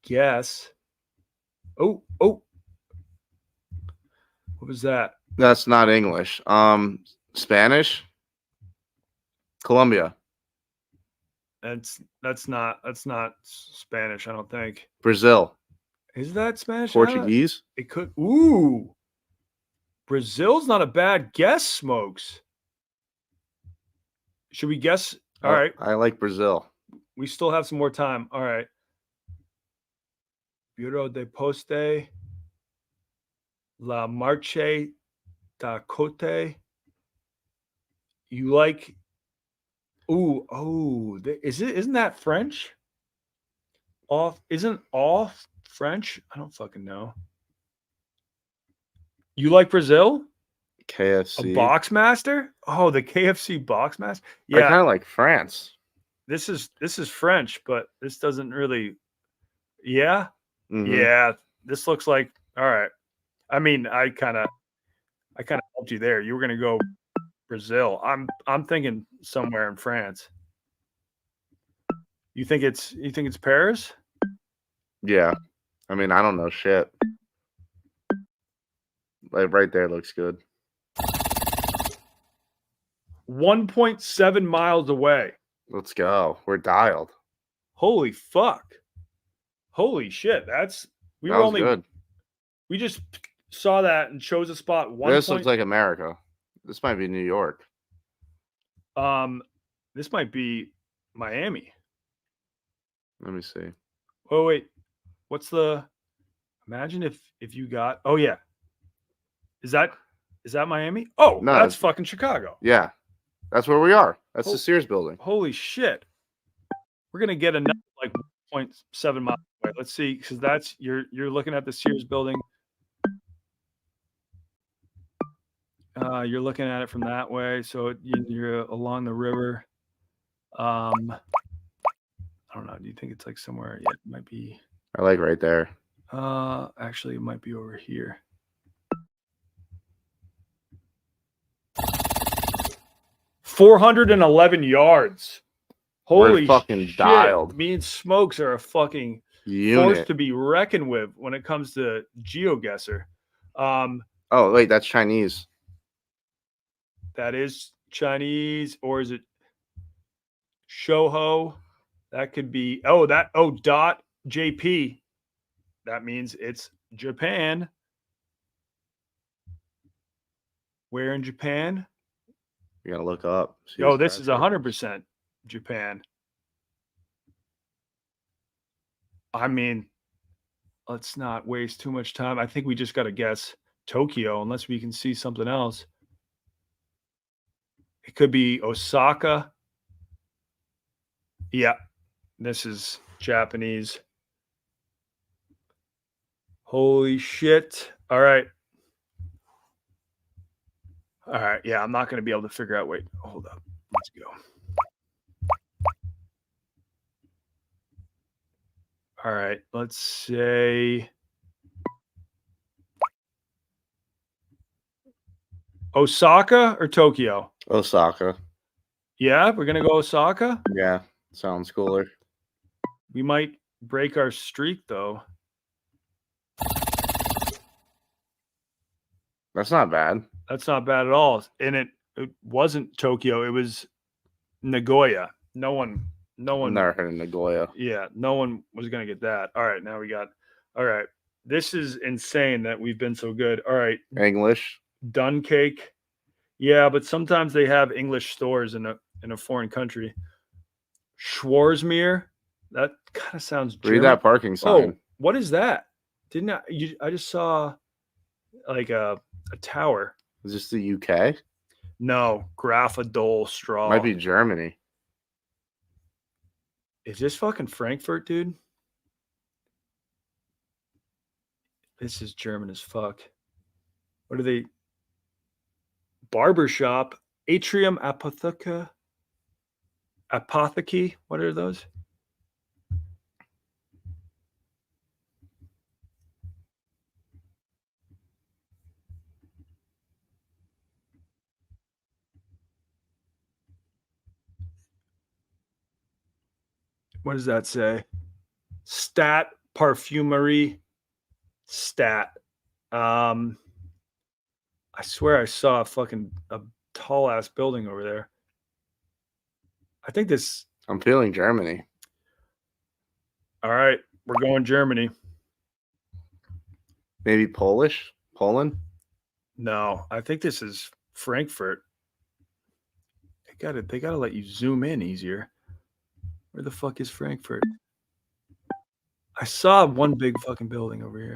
guess. Oh. What was that? That's not English. Spanish. Colombia. That's not Spanish, I don't think. Brazil. Is that Spanish? Portuguese. It could. Ooh. Brazil's not a bad guess, Smokes. Should we guess? All right. I like Brazil. We still have some more time. All right. Bureau de Poste. La Marche da Cote. You like. Isn't that French? Isn't off French? I don't fucking know. You like Brazil? KFC. A Boxmaster? Oh, the KFC Boxmaster? Yeah. I kind of like France. This is French, but this doesn't really. Yeah. Mm-hmm. Yeah. This looks like, all right. I mean, I kind of helped you there. You were gonna go Brazil. I'm thinking somewhere in France. You think it's Paris? Yeah. I mean, I don't know shit. Like right there looks good. 1.7 miles away. Let's go. We're dialed. Holy fuck. Holy shit. We That were was only good. we just saw that and chose a spot. This looks like America. This might be New York. This might be Miami. Let me see. Oh wait. Imagine if you got yeah. Is that Miami? Oh, No, that's fucking Chicago. Yeah. That's where we are. That's the Sears building. Holy shit. We're gonna get another like 1.7 miles away. Let's see, because that's you're looking at the Sears building. You're looking at it from that way, so you're along the river. I don't know. Do you think it's like somewhere? Yeah, it might be. I like right there. Actually, it might be over here. $411 yards. Holy We're fucking shit. dialed. Me and Smokes are a fucking Unit. force to be reckoned with when it comes to Geoguesser. Oh, wait, that's Chinese. That is Chinese, or is it Shoho? That could be dot JP. That means it's Japan. Where in Japan? You gotta look up. This is 100% Japan. I mean, let's not waste too much time. I think we just got to guess Tokyo unless we can see something else. It could be Osaka. Yeah, this is Japanese. Holy shit. All right. Yeah, I'm not going to be able to figure out. Wait, hold up. Let's go. All right, let's say Osaka or Tokyo? Osaka. Yeah, we're going to go Osaka? Yeah, sounds cooler. We might break our streak, though. That's not bad. That's not bad at all. And it wasn't Tokyo. It was Nagoya. No one. Never heard of Nagoya. Yeah, no one was going to get that. All right, now we got. All right. This is insane that we've been so good. All right. English. Dun cake. Yeah, but sometimes they have English stores in a foreign country. Schwarzmeer. That kind of sounds German. Read that parking sign. Oh, what is that? I just saw like a tower. Is this the UK? No, Graffadol straw. Might be Germany. Is this fucking Frankfurt, dude? This is German as fuck. What are they? Barbershop, Atrium Apotheke. What are those? What does that say? Stat Parfumerie. Stat. I swear I saw a tall ass building over there. I think this. I'm feeling Germany. All right, we're going Germany. Maybe Polish? Poland? No, I think this is Frankfurt. They gotta let you zoom in easier. Where the fuck is Frankfurt? I saw one big fucking building over here.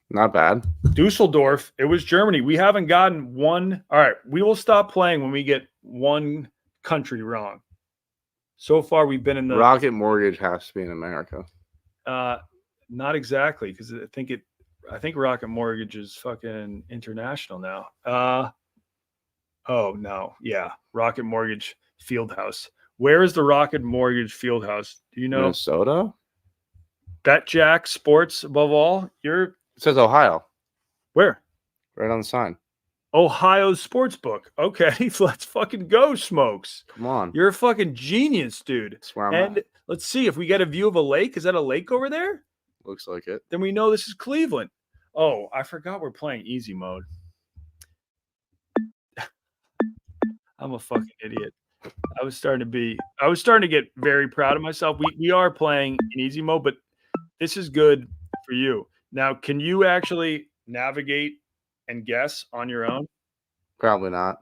Not bad. Dusseldorf. It was Germany. We haven't gotten one. All right, we will stop playing when we get one country wrong. So far, we've been in the Rocket Mortgage has to be in America. Not exactly, because I think Rocket Mortgage is fucking international now. Oh no, yeah, Rocket Mortgage Fieldhouse. Where is the Rocket Mortgage Fieldhouse? Do you know? Minnesota? BetJack Sports above all. It says Ohio. Where? Right on the sign. Ohio Sportsbook. Okay, let's fucking go, Smokes. Come on. You're a fucking genius, dude. That's where I'm And at. let's see if we get a view of a lake. Is that a lake over there? Looks like it. Then we know this is Cleveland. Oh, I forgot we're playing easy mode. I'm a fucking idiot. I was starting to get very proud of myself. We are playing in easy mode, but this is good for you. Now, can you actually navigate and guess on your own? Probably not.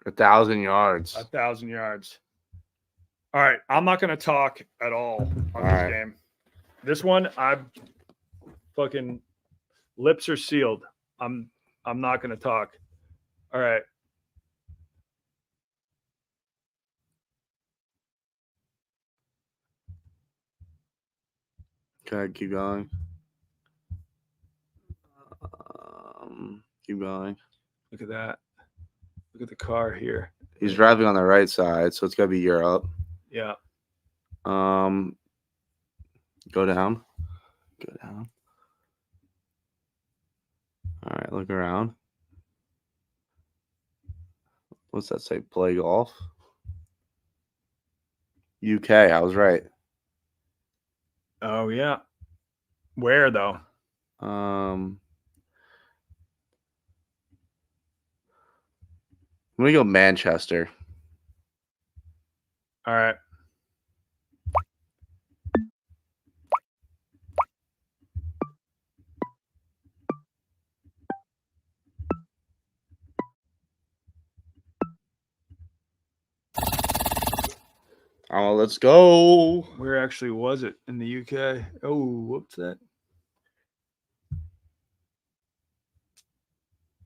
1,000 yards. 1,000 yards. All right, I'm not going to talk at all on this game. This one, I'm fucking lips are sealed. I'm not going to talk. All right. Okay, keep going. Keep going. Look at that. Look at the car here. He's driving on the right side, so it's got to be Europe. Yeah. Go down. Go down. All right, look around. What's that say? Play golf. UK, I was right. Oh, yeah. Where, though? I'm going to go Manchester. All right. Oh, let's go. Where actually was it in the UK? Oh, whoops that.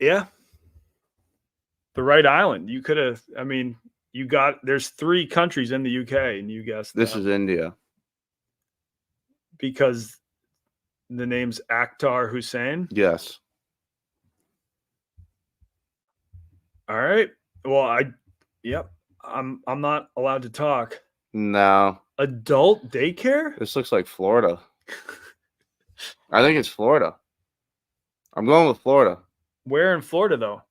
Yeah. The right island. You could have, I mean, there's 3 countries in the UK and you guessed This is India. Because the name's Akhtar Hussain. Yes. All right. Well, I'm not allowed to talk. No. Adult daycare? This looks like Florida. I think it's Florida. I'm going with Florida. Where in Florida, though?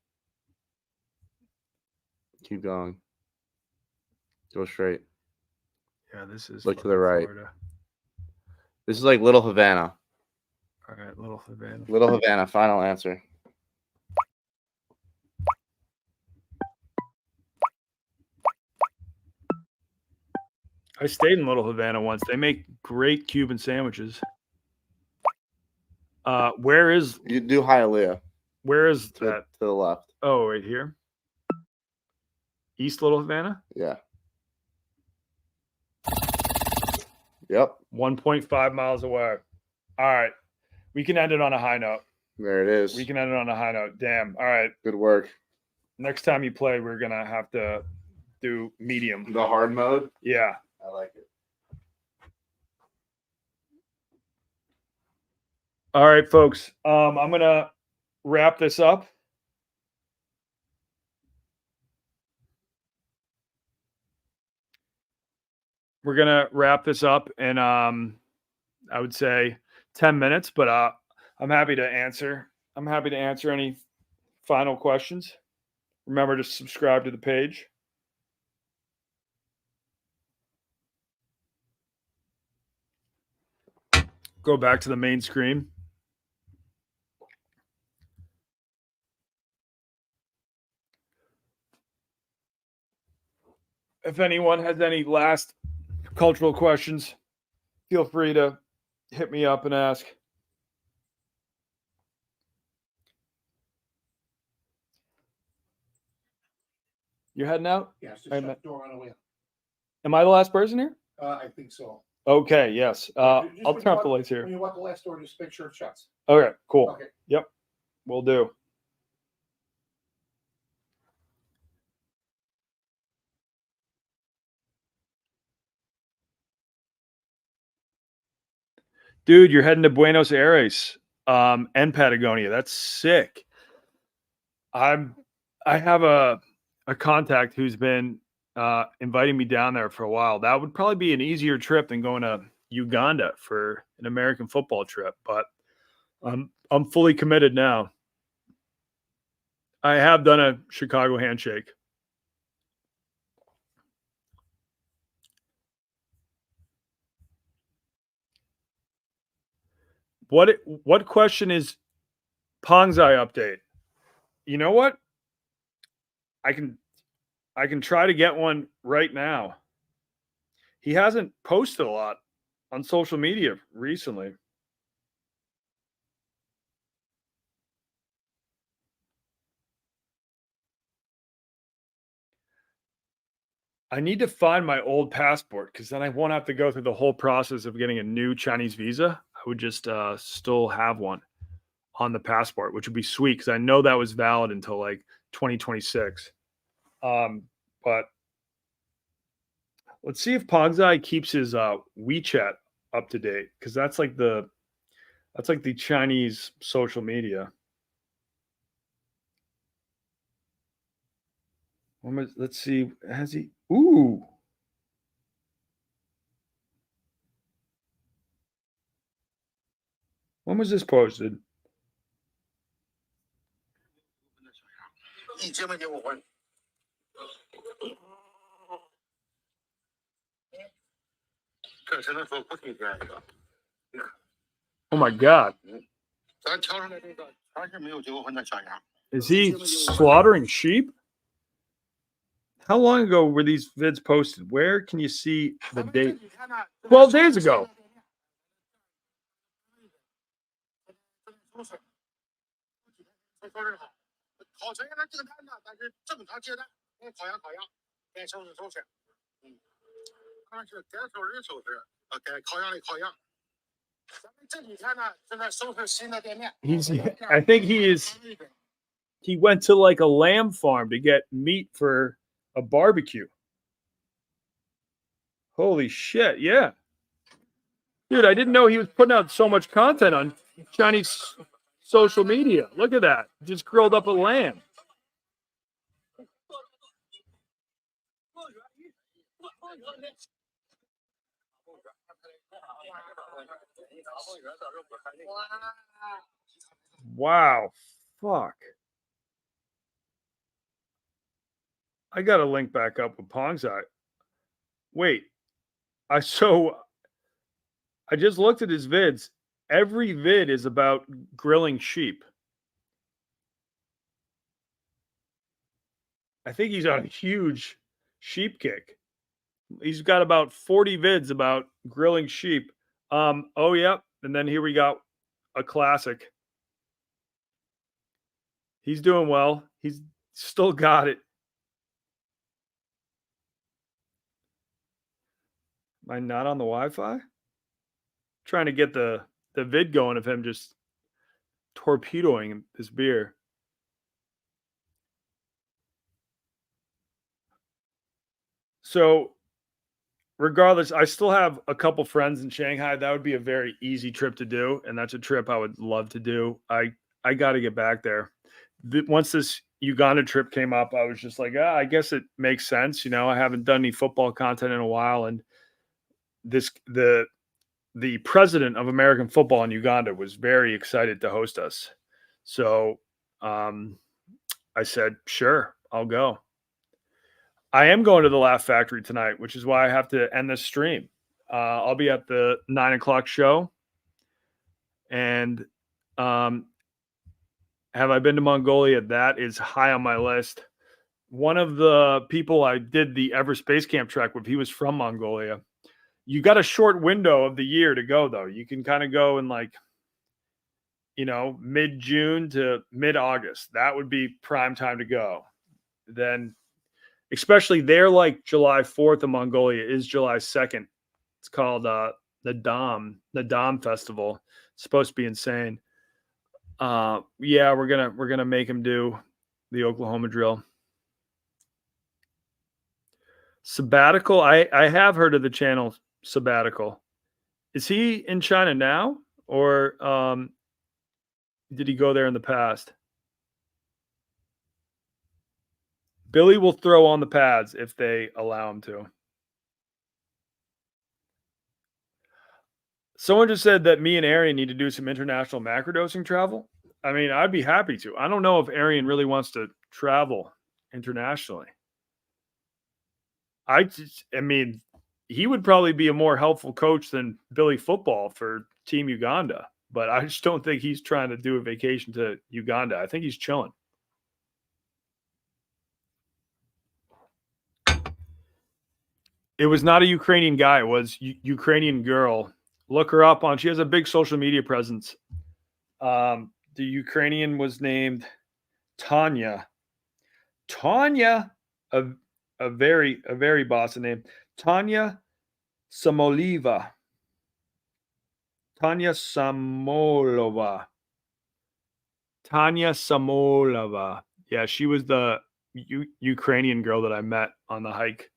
Keep going. Go straight. Yeah, this is. Look to the right. Florida. This is like Little Havana. All right, Little Havana. Little Havana, final answer. I stayed in Little Havana once. They make great Cuban sandwiches. Where is You do Hialeah. Where is to that? the left. Oh, right here. East Little Havana? Yeah. Yep. 1.5 miles away. All right. We can end it on a high note. There it is. We can end it on a high note. Damn. All right. Good work. Next time you play, we're going to have to do medium. The hard mode? Yeah. I like it. All right, folks. I'm going to wrap this up. We're going to wrap this up in, I would say 10 minutes, but I'm happy to answer. I'm happy to answer any final questions. Remember to subscribe to the page. Go back to the main screen. If anyone has any last cultural questions, feel free to hit me up and ask. You're heading out? Yes, just shut the door on the way. Am I the last person here? I think so. Okay, yes. Just I'll when turn you off the walk- lights here. When you walk the last door, just make sure it shuts. Okay, cool. Okay. Yep, will do. Dude, you're heading to Buenos Aires and Patagonia. That's sick. I have a contact who's been inviting me down there for a while. That would probably be an easier trip than going to Uganda for an American football trip, but I'm fully committed now. I have done a Chicago handshake. What question is Pongzai update? You know what? I can try to get one right now. He hasn't posted a lot on social media recently. I need to find my old passport because then I won't have to go through the whole process of getting a new Chinese visa. I would just still have one on the passport, which would be sweet because I know that was valid until like 2026. But let's see if Pongzai keeps his WeChat up to date because that's like the Chinese social media. Let's see. Has he? Ooh. When was this posted? Oh my God. Is he slaughtering sheep? How long ago were these vids posted? Where can you see the date? 12 days ago. I think he went to like a lamb farm to get meat for a barbecue. Holy shit, yeah. Dude, I didn't know he was putting out so much content on Chinese social media. Look at that. Just grilled up a lamb. Wow. Fuck. I got to link back up with Pongzai. Wait. I just looked at his vids. Every vid is about grilling sheep. I think he's on a huge sheep kick. He's got about 40 vids about grilling sheep. Oh yeah, and then here we got a classic. He's doing well. He's still got it. Am I not on the Wi-Fi? Trying to get the vid going of him just torpedoing his beer. So regardless, I still have a couple friends in Shanghai. That would be a very easy trip to do, and that's a trip I would love to do. I got to get back there. Once this Uganda trip came up, I was just like, I guess it makes sense. You know, I haven't done any football content in a while, and the president of American football in Uganda was very excited to host us. So I said, sure, I'll go. I am going to the Laugh Factory tonight, which is why I have to end this stream. I'll be at the 9:00 show. And have I been to Mongolia? That is high on my list. One of the people I did the Everest Base Camp trek with, he was from Mongolia. You got a short window of the year to go, though. You can kind of go in like, mid-June to mid-August. That would be prime time to go. Then especially there, like July 4th in Mongolia is July 2nd. It's called the Dam Festival. It's supposed to be insane. Yeah, we're gonna make him do the Oklahoma drill. Sabbatical. I have heard of the channel Sabbatical. Is he in China now, or did he go there in the past? Billy will throw on the pads if they allow him to. Someone just said that me and Arian need to do some international macrodosing travel. I mean, I'd be happy to. I don't know if Arian really wants to travel internationally. I mean, he would probably be a more helpful coach than Billy Football for Team Uganda, but I just don't think he's trying to do a vacation to Uganda. I think he's chilling. It was not a Ukrainian guy. It was Ukrainian girl. Look her up she has a big social media presence. The Ukrainian was named Tanya. Tanya, a very Boston name. Tanya Samoliva. Tanya Samolova. Tanya Samolova. Yeah, she was the Ukrainian girl that I met on the hike.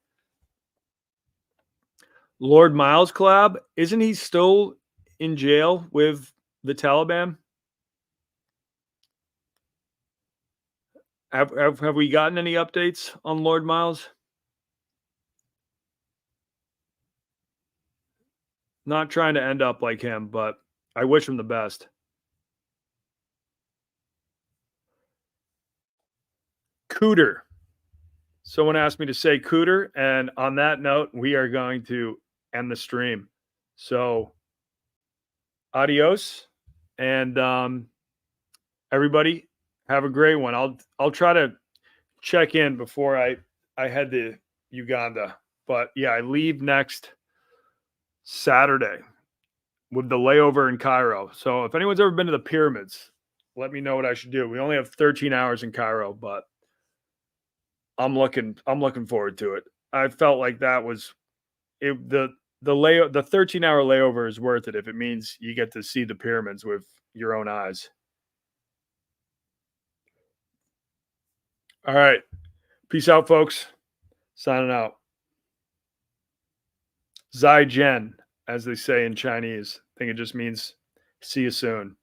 Lord Miles collab, isn't he still in jail with the Taliban? Have we gotten any updates on Lord Miles? Not trying to end up like him, but I wish him the best. Cooter. Someone asked me to say Cooter, and on that note, we are going to end the stream. So, adios, and everybody have a great one. I'll try to check in before I head to Uganda, but yeah, I leave next Saturday with the layover in Cairo. So if anyone's ever been to the pyramids, let me know what I should do. We only have 13 hours in Cairo, but I'm looking forward to it. I felt like that was the 13-hour layover is worth it if it means you get to see the pyramids with your own eyes. All right. Peace out, folks. Signing out. Zai Jian, as they say in Chinese. I think it just means see you soon.